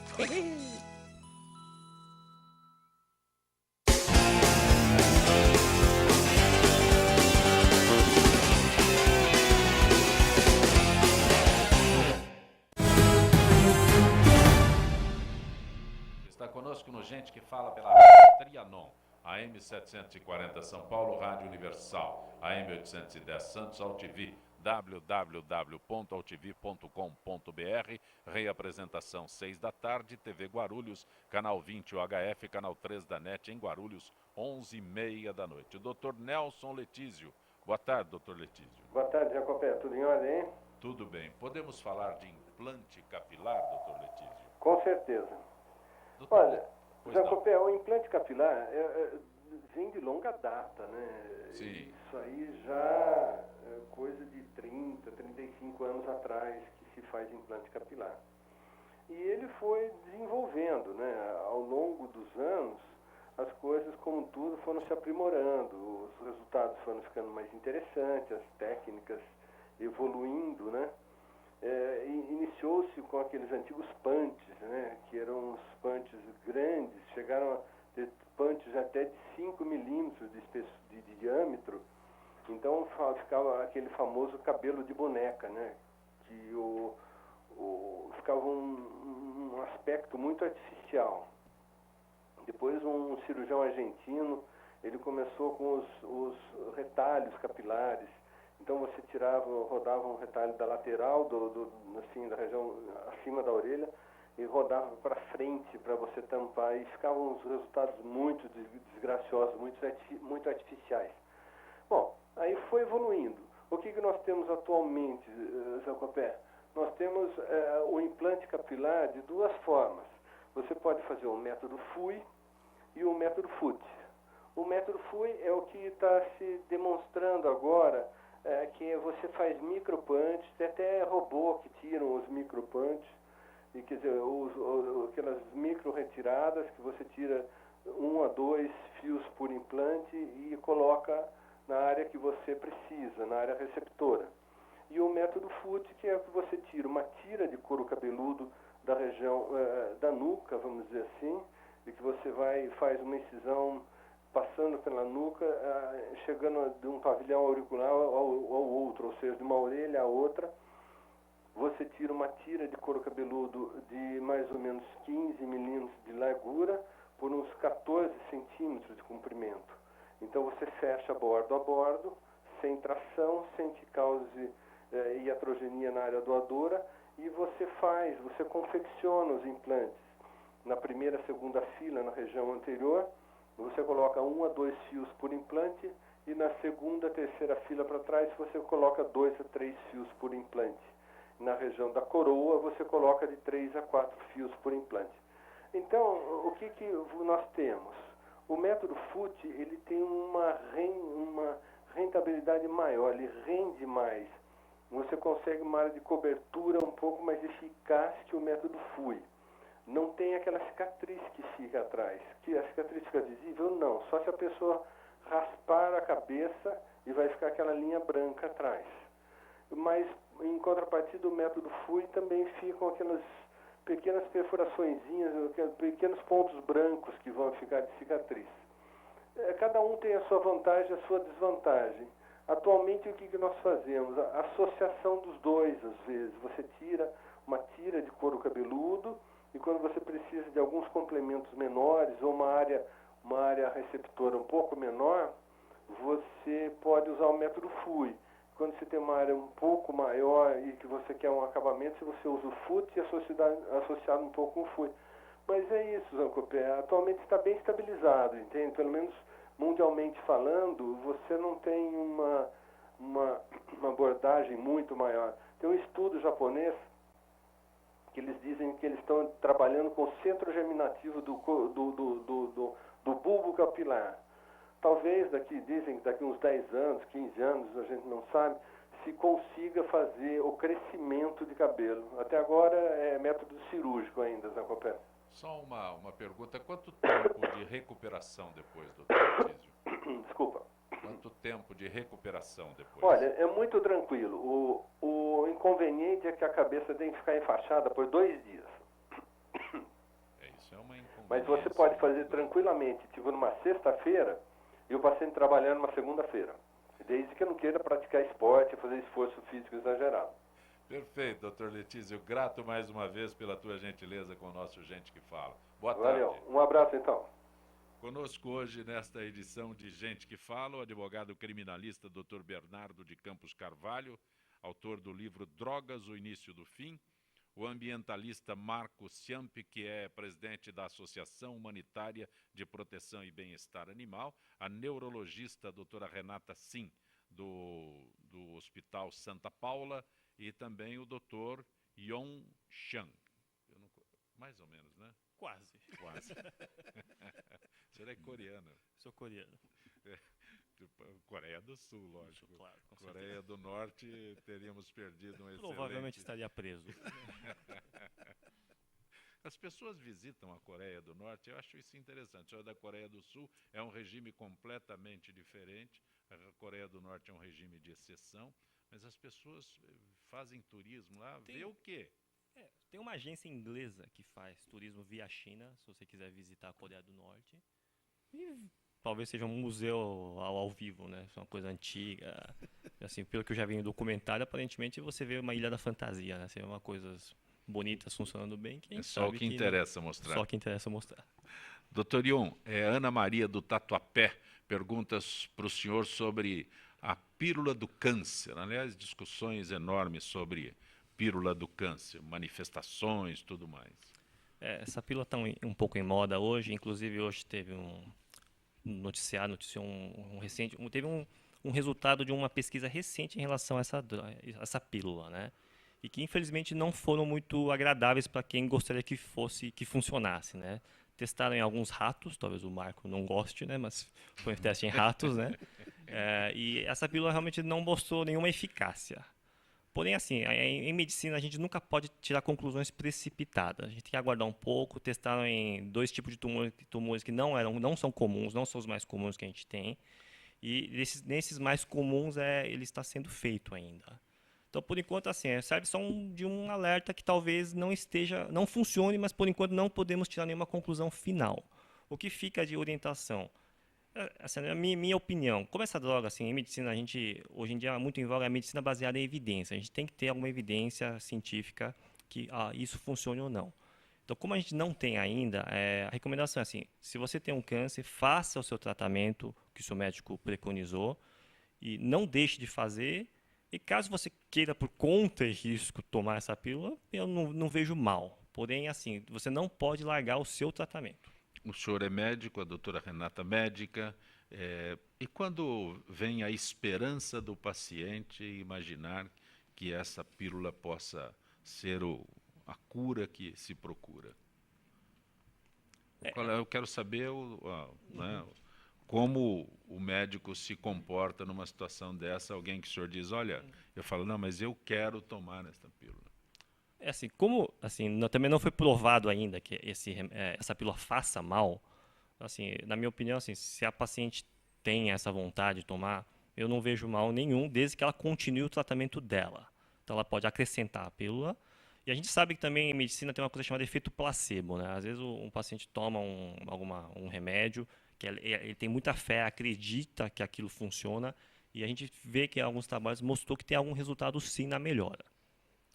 Speaker 1: Está conosco no Gente que Fala pela Rádio Trianon, AM 740 São Paulo, Rádio Universal, AM 810 Santos, AltV, www.altv.com.br, reapresentação 6 da tarde, TV Guarulhos, canal 20 UHF, canal 3 da NET em Guarulhos, 11h30 da noite. O Dr. Nelson Letísio. Boa tarde, doutor Letísio.
Speaker 6: Boa tarde, Jacopé. Tudo em ordem, hein?
Speaker 1: Tudo bem. Podemos falar de implante capilar, doutor Letísio?
Speaker 6: Com certeza.
Speaker 1: Doutor,
Speaker 6: olha, Jacopé, o implante capilar vem de longa data, né?
Speaker 1: Sim.
Speaker 6: Isso aí já é coisa de 30, 35 anos atrás que se faz implante capilar. E ele foi desenvolvendo, né? Ao longo dos anos, as coisas, como tudo, foram se aprimorando, os resultados foram ficando mais interessantes, as técnicas evoluindo, né? Iniciou-se com aqueles antigos punches, né? Que eram uns punches grandes, chegaram a ter punches até de 5 milímetros de diâmetro. Então ficava aquele famoso cabelo de boneca, né? Que ficava um aspecto muito artificial. Depois um cirurgião argentino, ele começou com os retalhos capilares. Então você rodava um retalho da lateral, assim, da região acima da orelha, e rodava para frente para você tampar, e ficavam uns resultados muito desgraciosos, muito artificiais. Bom, aí foi evoluindo. O que nós temos atualmente, Jacopé? Nós temos o implante capilar de duas formas. Você pode fazer o método FUI e o método FUT. O método FUI é o que está se demonstrando agora, que você faz micropunch, tem até robô que tiram os micropunch, e quer dizer, aquelas micro retiradas que você tira 1 a 2 fios por implante e coloca na área que você precisa, na área receptora. E o método FUT, que é que você tira uma tira de couro cabeludo da região da nuca, vamos dizer assim, e que você faz uma incisão passando pela nuca, chegando de um pavilhão auricular ao outro, ou seja, de uma orelha à outra. Você tira uma tira de couro cabeludo de mais ou menos 15 milímetros de largura por uns 14 centímetros de comprimento. Então você fecha bordo a bordo, sem tração, sem que cause iatrogenia na área doadora, e você confecciona os implantes na primeira, segunda fila, na região anterior. Você coloca 1 a 2 fios por implante, e na segunda, terceira fila para trás você coloca 2 a 3 fios por implante. Na região da coroa você coloca de 3 a 4 fios por implante. Então, o que nós temos? O método FUT, ele tem uma rentabilidade maior, ele rende mais. Você consegue uma área de cobertura um pouco mais eficaz que o método FUI. Não tem aquela cicatriz que fica atrás. Que a cicatriz fica visível? Não. Só se a pessoa raspar a cabeça e vai ficar aquela linha branca atrás. Mas, em contrapartida, o método FUI também ficam aquelas pequenas perfuraçõezinhas, pequenos pontos brancos que vão ficar de cicatriz. Cada um tem a sua vantagem e a sua desvantagem. Atualmente, o que nós fazemos? A associação dos dois, às vezes. Você tira uma tira de couro cabeludo, e quando você precisa de alguns complementos menores ou uma área receptora um pouco menor, você pode usar o método FUI. Quando você tem uma área um pouco maior e que você quer um acabamento, você usa o FUT e associado um pouco com o FUI. Mas é isso, Zancopé. Atualmente está bem estabilizado, entende? Pelo menos mundialmente falando, você não tem uma abordagem muito maior. Tem um estudo japonês que eles dizem que eles estão trabalhando com o centro germinativo do bulbo capilar. Talvez dizem que daqui uns 10 anos, 15 anos, a gente não sabe, se consiga fazer o crescimento de cabelo. Até agora é método cirúrgico ainda, Zancopé.
Speaker 1: Só uma pergunta, quanto tempo de recuperação depois, doutor Letísio?
Speaker 6: Desculpa.
Speaker 1: Quanto tempo de recuperação depois?
Speaker 6: Olha, é muito tranquilo. O inconveniente é que a cabeça tem que ficar enfaixada por 2 dias.
Speaker 1: Isso é uma inconveniência.
Speaker 6: Mas você pode fazer tranquilamente, tipo numa sexta-feira, e o paciente trabalhando numa segunda-feira. Desde que não queira praticar esporte e fazer esforço físico exagerado.
Speaker 1: Perfeito, doutor Letísio. Grato mais uma vez pela tua gentileza com o nosso Gente que Fala. Boa
Speaker 6: Valeu.
Speaker 1: tarde.
Speaker 6: Um abraço, então.
Speaker 1: Conosco hoje, nesta edição de Gente que Fala, o advogado criminalista Dr. Bernardo de Campos Carvalho, autor do livro Drogas, o Início do Fim, o ambientalista Marco Ciamp, que é presidente da Associação Humanitária de Proteção e Bem-Estar Animal, a neurologista doutora Renata Sim, do Hospital Santa Paula, e também o doutor Yon Chang. Mais ou menos, né?
Speaker 2: Quase.
Speaker 1: O senhor é coreano?
Speaker 2: Sou coreano.
Speaker 1: Coreia do Sul, lógico.
Speaker 2: Claro, com
Speaker 1: Coreia
Speaker 2: certeza.
Speaker 1: do Norte, teríamos perdido um excelente...
Speaker 2: Provavelmente estaria preso.
Speaker 1: As pessoas visitam a Coreia do Norte, eu acho isso interessante. O senhor da Coreia do Sul é um regime completamente diferente. A Coreia do Norte é um regime de exceção, mas as pessoas fazem turismo lá, vê o quê?
Speaker 2: Tem uma agência inglesa que faz turismo via China, se você quiser visitar a Coreia do Norte. E talvez seja um museu ao vivo, né? Isso é uma coisa antiga. Assim, pelo que eu já vi no documentário, aparentemente você vê uma ilha da fantasia, né? Você vê uma coisas bonitas funcionando bem. Quem
Speaker 1: só
Speaker 2: sabe
Speaker 1: o que interessa mostrar.
Speaker 2: Só o que interessa mostrar.
Speaker 1: Doutor Yon, Ana Maria do Tatuapé pergunta para o senhor sobre a pílula do câncer. Aliás, discussões enormes sobre pílula do câncer, manifestações, tudo mais.
Speaker 2: Essa pílula está um pouco em moda hoje. Inclusive, hoje teve noticiou teve um resultado de uma pesquisa recente em relação a essa pílula, né? e que infelizmente não foram muito agradáveis para quem gostaria que funcionasse, né? Testaram em alguns ratos, talvez o Marco não goste, né? Mas foi um teste em ratos, né? E essa pílula realmente não mostrou nenhuma eficácia. Porém, assim, em medicina a gente nunca pode tirar conclusões precipitadas. A gente tem que aguardar um pouco. Testaram em 2 tipos de tumores que não são comuns, não são os mais comuns que a gente tem. E nesses mais comuns ele está sendo feito ainda. Então, por enquanto, assim, serve só de um alerta que talvez não funcione, mas por enquanto não podemos tirar nenhuma conclusão final. O que fica de orientação? Assim, a minha opinião, como essa droga, assim, em medicina, hoje em dia, muito em voga a medicina baseada em evidência. A gente tem que ter alguma evidência científica que isso funcione ou não. Então, como a gente não tem ainda, a recomendação é assim, se você tem um câncer, faça o seu tratamento que o seu médico preconizou e não deixe de fazer. E caso você queira, por conta e risco, tomar essa pílula, eu não vejo mal. Porém, assim, você não pode largar o seu tratamento.
Speaker 1: O senhor é médico, a doutora Renata médica. E quando vem a esperança do paciente imaginar que essa pílula possa ser a cura que se procura? Eu quero saber né, como o médico se comporta numa situação dessa, alguém que o senhor diz, olha, eu falo, não, mas eu quero tomar esta pílula.
Speaker 2: Assim, como assim, também não foi provado ainda que essa pílula faça mal, assim, na minha opinião, assim, se a paciente tem essa vontade de tomar, eu não vejo mal nenhum, desde que ela continue o tratamento dela. Então ela pode acrescentar a pílula. E a gente sabe que também em medicina tem uma coisa chamada efeito placebo, né? Às vezes um paciente toma um remédio, que ele tem muita fé, acredita que aquilo funciona, e a gente vê que em alguns trabalhos mostrou que tem algum resultado sim na melhora.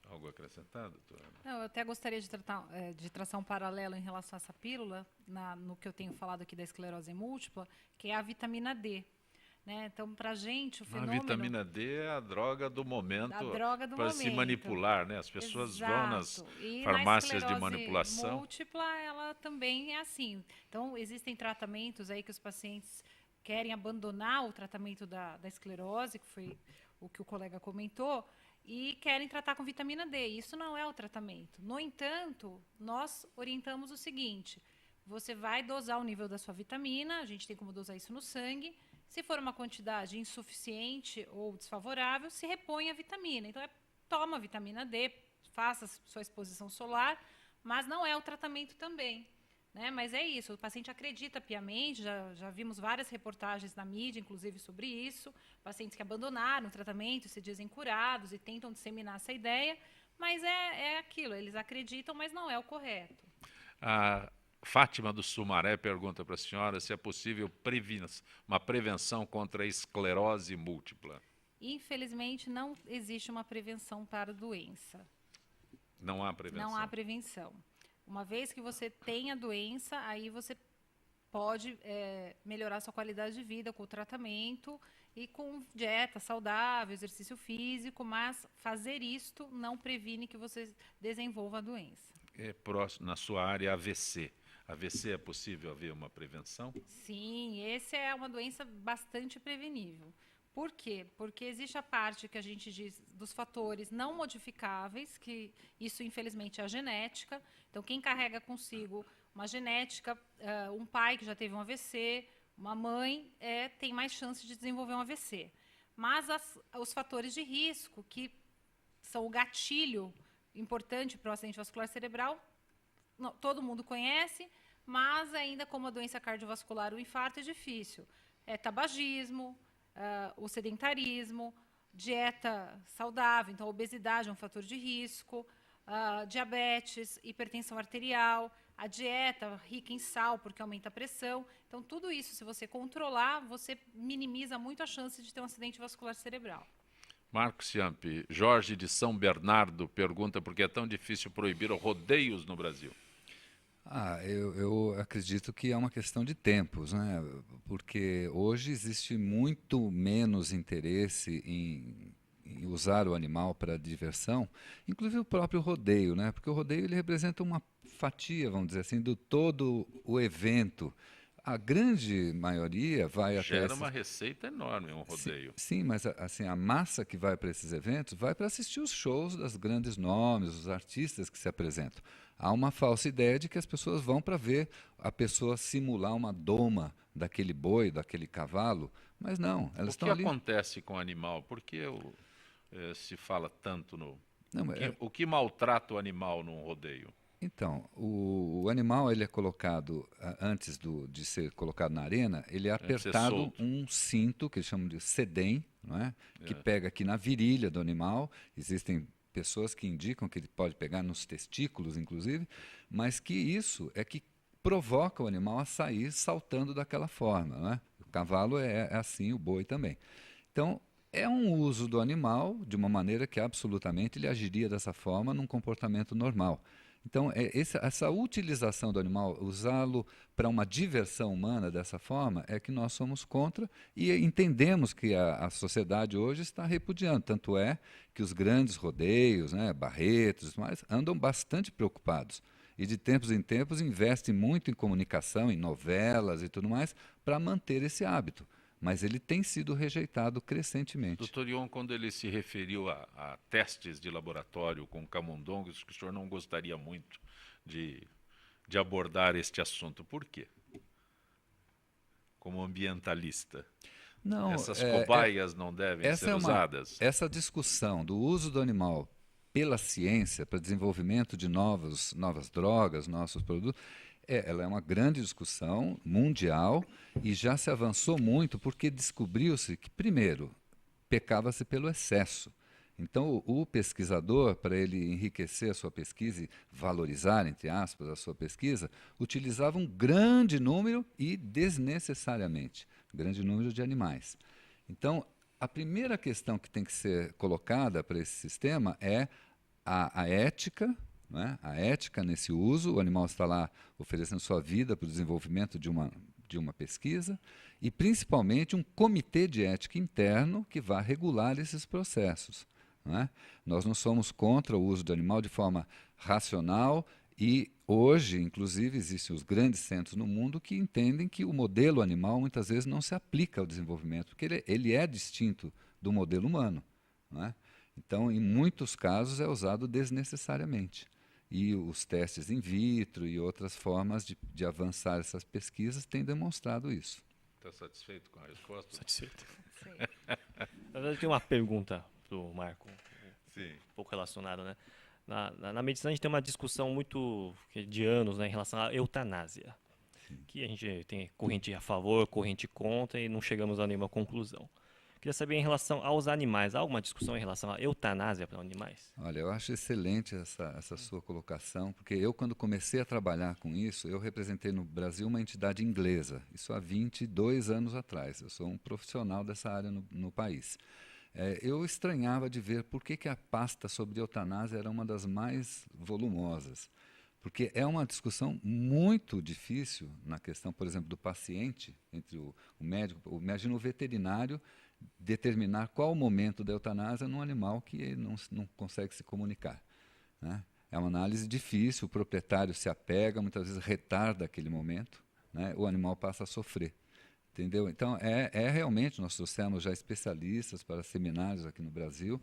Speaker 1: Algo acrescentado, doutora?
Speaker 4: Não, eu até gostaria de traçar um paralelo em relação a essa pílula, no que eu tenho falado aqui da esclerose múltipla, que é a vitamina D. Né? Então, para a gente, o fenômeno...
Speaker 1: A vitamina D é a droga do momento para se
Speaker 4: momento.
Speaker 1: manipular, né? As pessoas
Speaker 4: Exato.
Speaker 1: Vão nas
Speaker 4: e
Speaker 1: farmácias
Speaker 4: na
Speaker 1: de manipulação.
Speaker 4: Múltipla, ela também é assim. Então, existem tratamentos aí que os pacientes querem abandonar o tratamento da esclerose, que foi o que o colega comentou, e querem tratar com vitamina D. Isso não é o tratamento. No entanto, nós orientamos o seguinte, você vai dosar o nível da sua vitamina, a gente tem como dosar isso no sangue. Se for uma quantidade insuficiente ou desfavorável, se repõe a vitamina. Então, toma vitamina D, faça sua exposição solar, mas não é o tratamento também. Né? Mas é isso, o paciente acredita piamente, já vimos várias reportagens na mídia, inclusive, sobre isso, pacientes que abandonaram o tratamento, se dizem curados e tentam disseminar essa ideia, mas é aquilo, eles acreditam, mas não é o correto.
Speaker 1: Fátima do Sumaré pergunta para a senhora se é possível uma prevenção contra a esclerose múltipla.
Speaker 4: Infelizmente, não existe uma prevenção para a doença.
Speaker 1: Não há prevenção?
Speaker 4: Não há prevenção. Uma vez que você tem a doença, aí você pode melhorar sua qualidade de vida com o tratamento e com dieta saudável, exercício físico, mas fazer isto não previne que você desenvolva a doença.
Speaker 1: Na sua área, AVC. AVC é possível haver uma prevenção?
Speaker 4: Sim, essa é uma doença bastante prevenível. Por quê? Porque existe a parte que a gente diz dos fatores não modificáveis, que isso, infelizmente, é a genética. Então, quem carrega consigo uma genética, um pai que já teve um AVC, uma mãe, tem mais chance de desenvolver um AVC. Mas os fatores de risco, que são o gatilho importante para o acidente vascular cerebral, todo mundo conhece, mas ainda como a doença cardiovascular, o infarto é difícil. Tabagismo, o sedentarismo, dieta saudável, então a obesidade é um fator de risco, diabetes, hipertensão arterial, a dieta rica em sal, porque aumenta a pressão. Então, tudo isso, se você controlar, você minimiza muito a chance de ter um acidente vascular cerebral.
Speaker 1: Marcos Ciampi, Jorge de São Bernardo pergunta por que é tão difícil proibir rodeios no Brasil.
Speaker 5: Eu acredito que é uma questão de tempos, né? Porque hoje existe muito menos interesse em usar o animal para diversão, inclusive o próprio rodeio, né? Porque o rodeio ele representa uma fatia, vamos dizer assim, do todo o evento. A grande maioria vai até...
Speaker 1: Gera uma receita enorme um rodeio.
Speaker 5: Sim, mas assim, a massa que vai para esses eventos vai para assistir os shows das grandes nomes, os artistas que se apresentam. Há uma falsa ideia de que as pessoas vão para ver a pessoa simular uma doma daquele boi, daquele cavalo, mas não, elas estão ali...
Speaker 1: O que acontece com o animal? Por que se fala tanto no...
Speaker 5: Não,
Speaker 1: o que maltrata o animal num rodeio?
Speaker 5: Então, o animal ele é colocado, antes de ser colocado na arena, ele é apertado um cinto, que eles chamam de sedem, não é? Que pega aqui na virilha do animal. Existem pessoas que indicam que ele pode pegar nos testículos, inclusive, mas que isso é que provoca o animal a sair saltando daquela forma, não é? O cavalo é assim, o boi também. Então, é um uso do animal de uma maneira que absolutamente ele agiria dessa forma num comportamento normal. Então, essa utilização do animal, usá-lo para uma diversão humana dessa forma, é que nós somos contra e entendemos que a sociedade hoje está repudiando. Tanto é que os grandes rodeios, né, Barretos, andam bastante preocupados. E de tempos em tempos investem muito em comunicação, em novelas e tudo mais, para manter esse hábito. Mas ele tem sido rejeitado crescentemente.
Speaker 1: Dr. Ion, quando ele se referiu a testes de laboratório com camundongos, que o senhor não gostaria muito de abordar este assunto. Por quê? Como ambientalista.
Speaker 5: Não,
Speaker 1: essas cobaias não devem ser usadas?
Speaker 5: Essa discussão do uso do animal pela ciência, para desenvolvimento de novas drogas, nossos produtos, ela é uma grande discussão mundial e já se avançou muito porque descobriu-se que, primeiro, pecava-se pelo excesso. Então, o pesquisador, para ele enriquecer a sua pesquisa e valorizar, entre aspas, a sua pesquisa, utilizava um grande número e desnecessariamente, grande número de animais. Então, a primeira questão que tem que ser colocada para esse sistema é a ética, né? A ética nesse uso. O animal está lá oferecendo sua vida para o desenvolvimento de uma pesquisa e, principalmente, um comitê de ética interno que vai regular esses processos. Né? Nós não somos contra o uso do animal de forma racional e hoje, inclusive, existem os grandes centros no mundo que entendem que o modelo animal muitas vezes não se aplica ao desenvolvimento, porque ele é distinto do modelo humano. Né? Então, em muitos casos, é usado desnecessariamente. E os testes in vitro e outras formas de avançar essas pesquisas têm demonstrado isso.
Speaker 1: Está satisfeito com a resposta?
Speaker 2: Satisfeito. Sim. Na verdade, eu tenho uma pergunta para o Marco,
Speaker 1: Sim.
Speaker 2: Um pouco relacionada, né? Na medicina, a gente tem uma discussão muito de anos, né, em relação à eutanásia. Sim. Que a gente tem corrente a favor, corrente contra e não chegamos a nenhuma conclusão. Queria saber em relação aos animais, há alguma discussão em relação à eutanásia para animais?
Speaker 5: Olha, eu acho excelente essa sua colocação, porque eu, quando comecei a trabalhar com isso, eu representei no Brasil uma entidade inglesa, isso há 22 anos atrás. Eu sou um profissional dessa área no país. Eu estranhava de ver por que a pasta sobre eutanásia era uma das mais volumosas, porque é uma discussão muito difícil na questão, por exemplo, do paciente, entre o médico, imagina o veterinário, determinar qual o momento da eutanásia num animal que não consegue se comunicar. Né? É uma análise difícil, o proprietário se apega, muitas vezes retarda aquele momento, né? O animal passa a sofrer. Entendeu? Então, realmente, nós trouxemos já especialistas para seminários aqui no Brasil,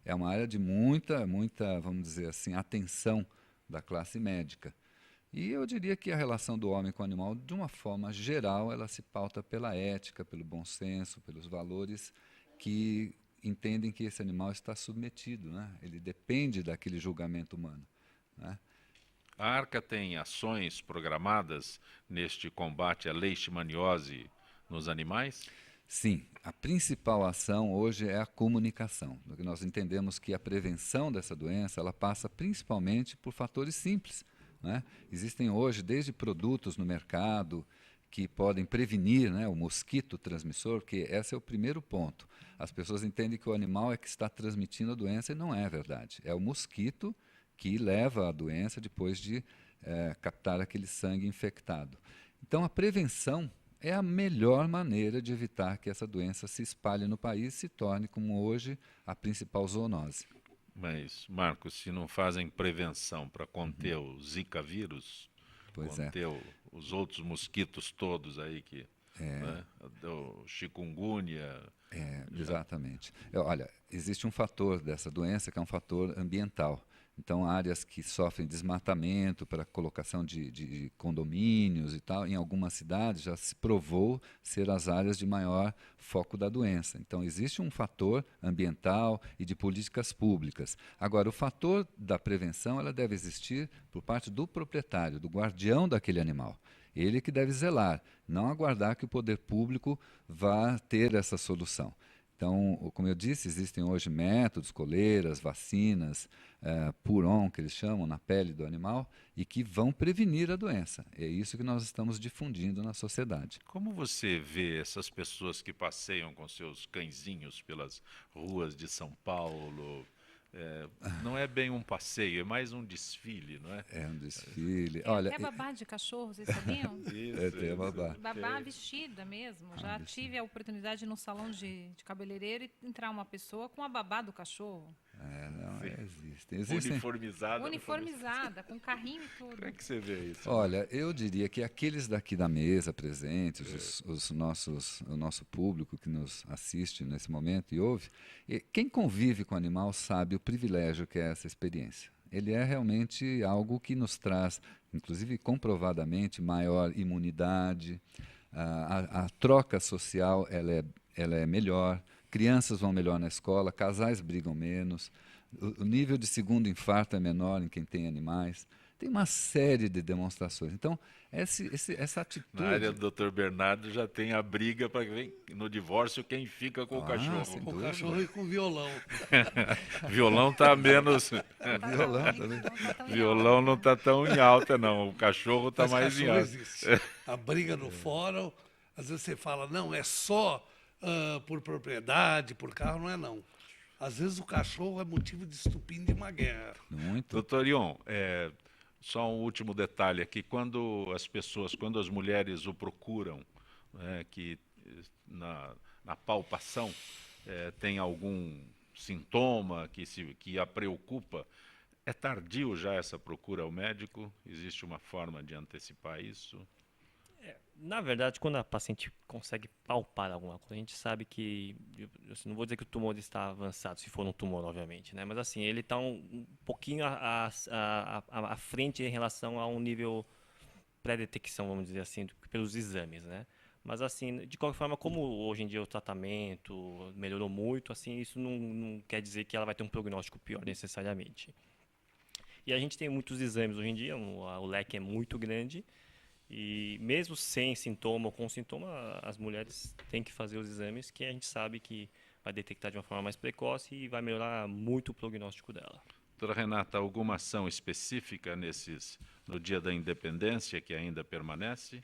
Speaker 5: é uma área de muita, vamos dizer assim, atenção da classe médica. E eu diria que a relação do homem com o animal, de uma forma geral, ela se pauta pela ética, pelo bom senso, pelos valores que entendem que esse animal está submetido, né? Ele depende daquele julgamento humano. Né?
Speaker 1: A Arca tem ações programadas neste combate à leishmaniose nos animais?
Speaker 5: Sim, a principal ação hoje é a comunicação. Nós entendemos que a prevenção dessa doença ela passa principalmente por fatores simples. Né? Existem hoje, desde produtos no mercado que podem prevenir, né, o mosquito transmissor, que esse é o primeiro ponto. As pessoas entendem que o animal é que está transmitindo a doença e não é verdade. É o mosquito que leva a doença depois de captar aquele sangue infectado. Então, a prevenção é a melhor maneira de evitar que essa doença se espalhe no país e se torne, como hoje, a principal zoonose.
Speaker 1: Mas, Marcos, se não fazem prevenção para conter o Zika vírus, conter os outros mosquitos todos aí que... Né? O chikungunya.
Speaker 5: Exatamente. Olha, existe um fator dessa doença que é um fator ambiental. Então, áreas que sofrem desmatamento para colocação de condomínios e tal, em algumas cidades já se provou ser as áreas de maior foco da doença. Então, existe um fator ambiental e de políticas públicas. Agora, o fator da prevenção ela deve existir por parte do proprietário, do guardião daquele animal. Ele que deve zelar, não aguardar que o poder público vá ter essa solução. Então, como eu disse, existem hoje métodos, coleiras, vacinas, puron, que eles chamam, na pele do animal, e que vão prevenir a doença. É isso que nós estamos difundindo na sociedade.
Speaker 1: Como você vê essas pessoas que passeiam com seus cãezinhos pelas ruas de São Paulo? Não é bem um passeio, é mais um desfile, não é?
Speaker 5: É um desfile. Olha,
Speaker 4: é babá de cachorro, vocês sabiam?
Speaker 5: Tem babá.
Speaker 4: Babá vestida mesmo. Já tive a oportunidade no salão de cabeleireiro e entrar uma pessoa com a babá do cachorro.
Speaker 5: Existem.
Speaker 4: Uniformizada, com carrinho e tudo.
Speaker 1: Como é que você vê isso?
Speaker 5: Olha, eu diria que aqueles daqui da mesa presentes, o nosso público que nos assiste nesse momento e ouve, quem convive com o animal sabe o privilégio que é essa experiência. Ele é realmente algo que nos traz, inclusive comprovadamente, maior imunidade, a troca social ela é melhor, crianças vão melhor na escola, casais brigam menos, o nível de segundo infarto é menor em quem tem animais. Tem uma série de demonstrações. Então, essa atitude...
Speaker 1: Na área do Dr. Bernardo já tem a briga para que no divórcio quem fica com o cachorro.
Speaker 3: Com o cachorro e com o violão.
Speaker 1: Violão está menos... Violão não está tão em alta, não. O cachorro está mais em alta.
Speaker 3: Existe. A briga no fórum, às vezes você fala, não, é só por propriedade, por carro, não é não. Às vezes o cachorro é motivo de estupim de uma guerra.
Speaker 5: Muito.
Speaker 1: Doutor Ion, só um último detalhe aqui, quando as mulheres o procuram, que na palpação tem algum sintoma que a preocupa, é tardio já essa procura ao médico? Existe uma forma de antecipar isso?
Speaker 2: Na verdade, quando a paciente consegue palpar alguma coisa, a gente sabe que, não vou dizer que o tumor está avançado, se for um tumor, obviamente, né? Mas assim, ele está um pouquinho à frente em relação a um nível pré-detecção, vamos dizer assim, pelos exames, né? Mas assim, de qualquer forma, como hoje em dia o tratamento melhorou muito, assim, isso não quer dizer que ela vai ter um prognóstico pior necessariamente. E a gente tem muitos exames hoje em dia, o leque é muito grande. E mesmo sem sintoma ou com sintoma, as mulheres têm que fazer os exames que a gente sabe que vai detectar de uma forma mais precoce e vai melhorar muito o prognóstico dela.
Speaker 1: Doutora Renata, alguma ação específica no Dia da Independência que ainda permanece?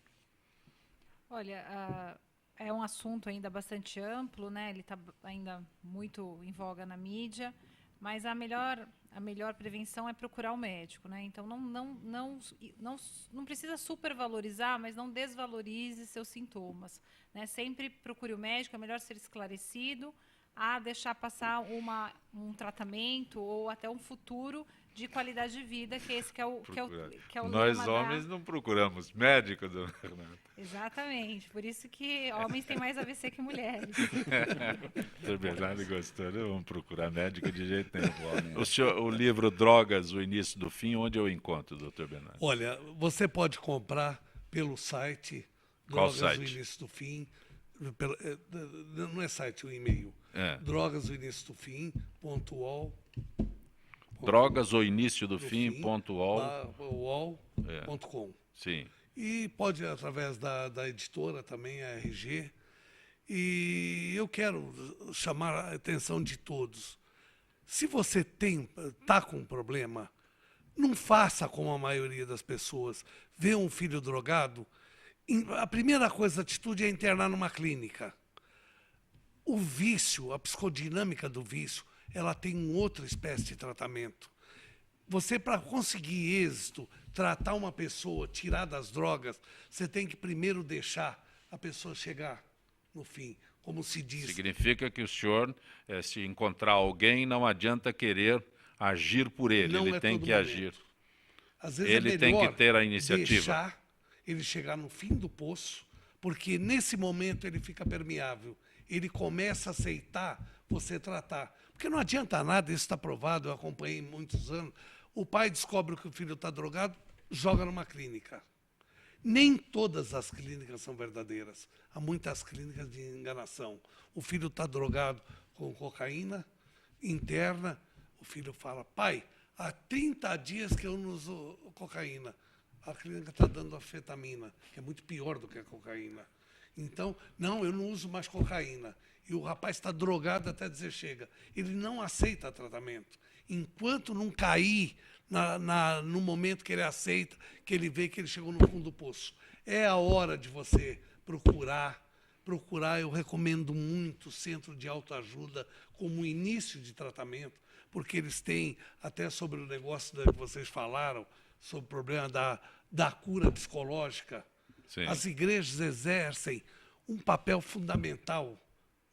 Speaker 4: Olha, é um assunto ainda bastante amplo, né? Ele está ainda muito em voga na mídia, mas a melhor prevenção é procurar o médico, né? Então não precisa supervalorizar, mas não desvalorize seus sintomas, né? Sempre procure o médico, é melhor ser esclarecido a deixar passar um tratamento ou até um futuro de qualidade de vida, que esse que é o
Speaker 1: Nós homens não procuramos médico, dona Renata.
Speaker 4: Exatamente, por isso que homens têm mais AVC que mulheres.
Speaker 1: Doutor Bernardo gostou, não vamos procurar médico de jeito nenhum. O livro Drogas, o Início do Fim, onde eu encontro, doutor Bernardo?
Speaker 3: Olha, você pode comprar pelo site
Speaker 1: Qual
Speaker 3: Drogas,
Speaker 1: site?
Speaker 3: o Início do Fim, não é site, o e-mail. Drogas, o Início do Fim, .ol.
Speaker 1: Drogas, o Início do Fim,
Speaker 3: .ol.com.
Speaker 1: Sim.
Speaker 3: E pode ir através da editora também, a RG. E eu quero chamar a atenção de todos. Se você está com um problema, não faça como a maioria das pessoas. Vê um filho drogado, a primeira coisa, a atitude é internar numa clínica. O vício, a psicodinâmica do vício, ela tem outra espécie de tratamento. Você, para conseguir êxito, tratar uma pessoa, tirar das drogas, você tem que primeiro deixar a pessoa chegar no fim, como se diz.
Speaker 1: Significa que o senhor, se encontrar alguém, não adianta querer agir por ele, ele tem que agir.
Speaker 3: Às vezes
Speaker 1: Ele
Speaker 3: é
Speaker 1: tem
Speaker 3: melhor
Speaker 1: que ter a iniciativa.
Speaker 3: deixar ele chegar no fim do poço, porque nesse momento ele fica permeável. Ele começa a aceitar você tratar. Porque não adianta nada, isso está provado, eu acompanhei muitos anos. O pai descobre que o filho está drogado, joga numa clínica. Nem todas as clínicas são verdadeiras. Há muitas clínicas de enganação. O filho está drogado com cocaína, interna, o filho fala, pai, há 30 dias que eu não uso cocaína. A clínica está dando anfetamina, que é muito pior do que a cocaína. Então, não, eu não uso mais cocaína. E o rapaz está drogado até dizer chega. Ele não aceita tratamento. Enquanto não cair no momento que ele aceita, que ele vê que ele chegou no fundo do poço. É a hora de você procurar, eu recomendo muito o Centro de Autoajuda como início de tratamento, porque eles têm, até sobre o negócio que vocês falaram, sobre o problema da cura psicológica.
Speaker 1: Sim.
Speaker 3: As igrejas exercem um papel fundamental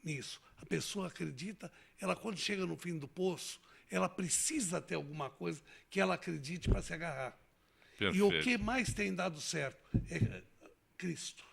Speaker 3: nisso. A pessoa acredita, ela quando chega no fim do poço, ela precisa ter alguma coisa que ela acredite para se agarrar.
Speaker 1: Perfeito.
Speaker 3: E o que mais tem dado certo é Cristo.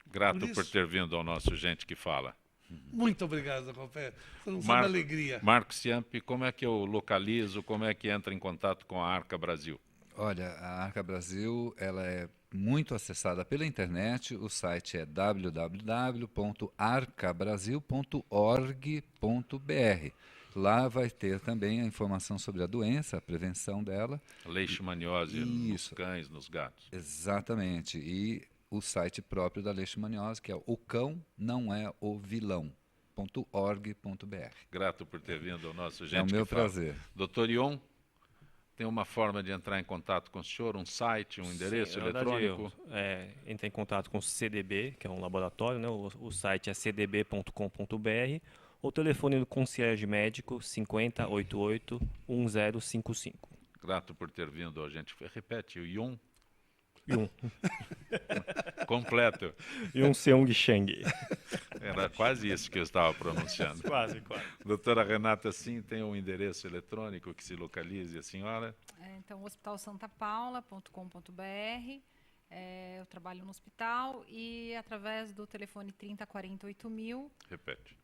Speaker 1: Grato por ter vindo ao nosso Gente que Fala.
Speaker 3: Muito obrigado, Cofé. Foi um sonho de alegria.
Speaker 1: Marco Ciampi, como é que eu localizo, como é que entra em contato com a Arca Brasil?
Speaker 5: Olha, a Arca Brasil ela é muito acessada pela internet. O site é www.arcabrasil.org.br. Lá vai ter também a informação sobre a doença, a prevenção dela.
Speaker 1: Leishmaniose nos cães, nos gatos.
Speaker 5: Exatamente. E o site próprio da leishmaniose, que é o cão não é o vilão.org.br.
Speaker 1: Grato por ter vindo ao nosso Gente
Speaker 5: É o meu
Speaker 1: que Fala.
Speaker 5: prazer.
Speaker 1: Dr. Ion, tem uma forma de entrar em contato com o senhor, um site, um endereço eletrônico?
Speaker 2: Entra em contato com o CDB, que é um laboratório, né? O site é cdb.com.br. O telefone do concierge médico 5088-1055.
Speaker 1: Grato por ter vindo a gente. Repete, o Yun?
Speaker 2: Yun.
Speaker 1: Completo.
Speaker 2: Yun Seung Cheng.
Speaker 1: Era quase isso que eu estava pronunciando.
Speaker 2: Quase.
Speaker 1: Doutora Renata, sim, tem um endereço eletrônico que se localize a senhora?
Speaker 4: Então, hospitalsantapaula.com.br. Eu trabalho no hospital e através do telefone 3048.000.
Speaker 1: Repete.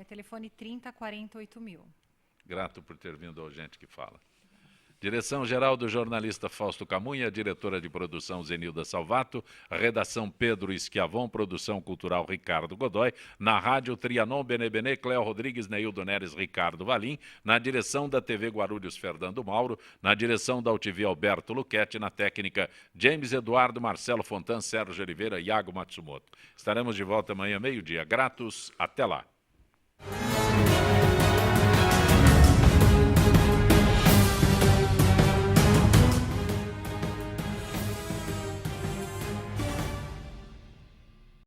Speaker 4: Telefone 3048.000.
Speaker 1: Grato por ter vindo ao Gente que Fala. Direção-geral do jornalista Fausto Camunha, diretora de produção Zenilda Salvato, redação Pedro Esquiavon, produção cultural Ricardo Godoy, na rádio Trianon Benebene, Cléo Rodrigues, Neildo Neres, Ricardo Valim, na direção da TV Guarulhos, Fernando Mauro, na direção da UTV Alberto Luquete, na técnica James Eduardo, Marcelo Fontan, Sérgio Oliveira e Iago Matsumoto. Estaremos de volta amanhã, meio-dia. Gratos, até lá.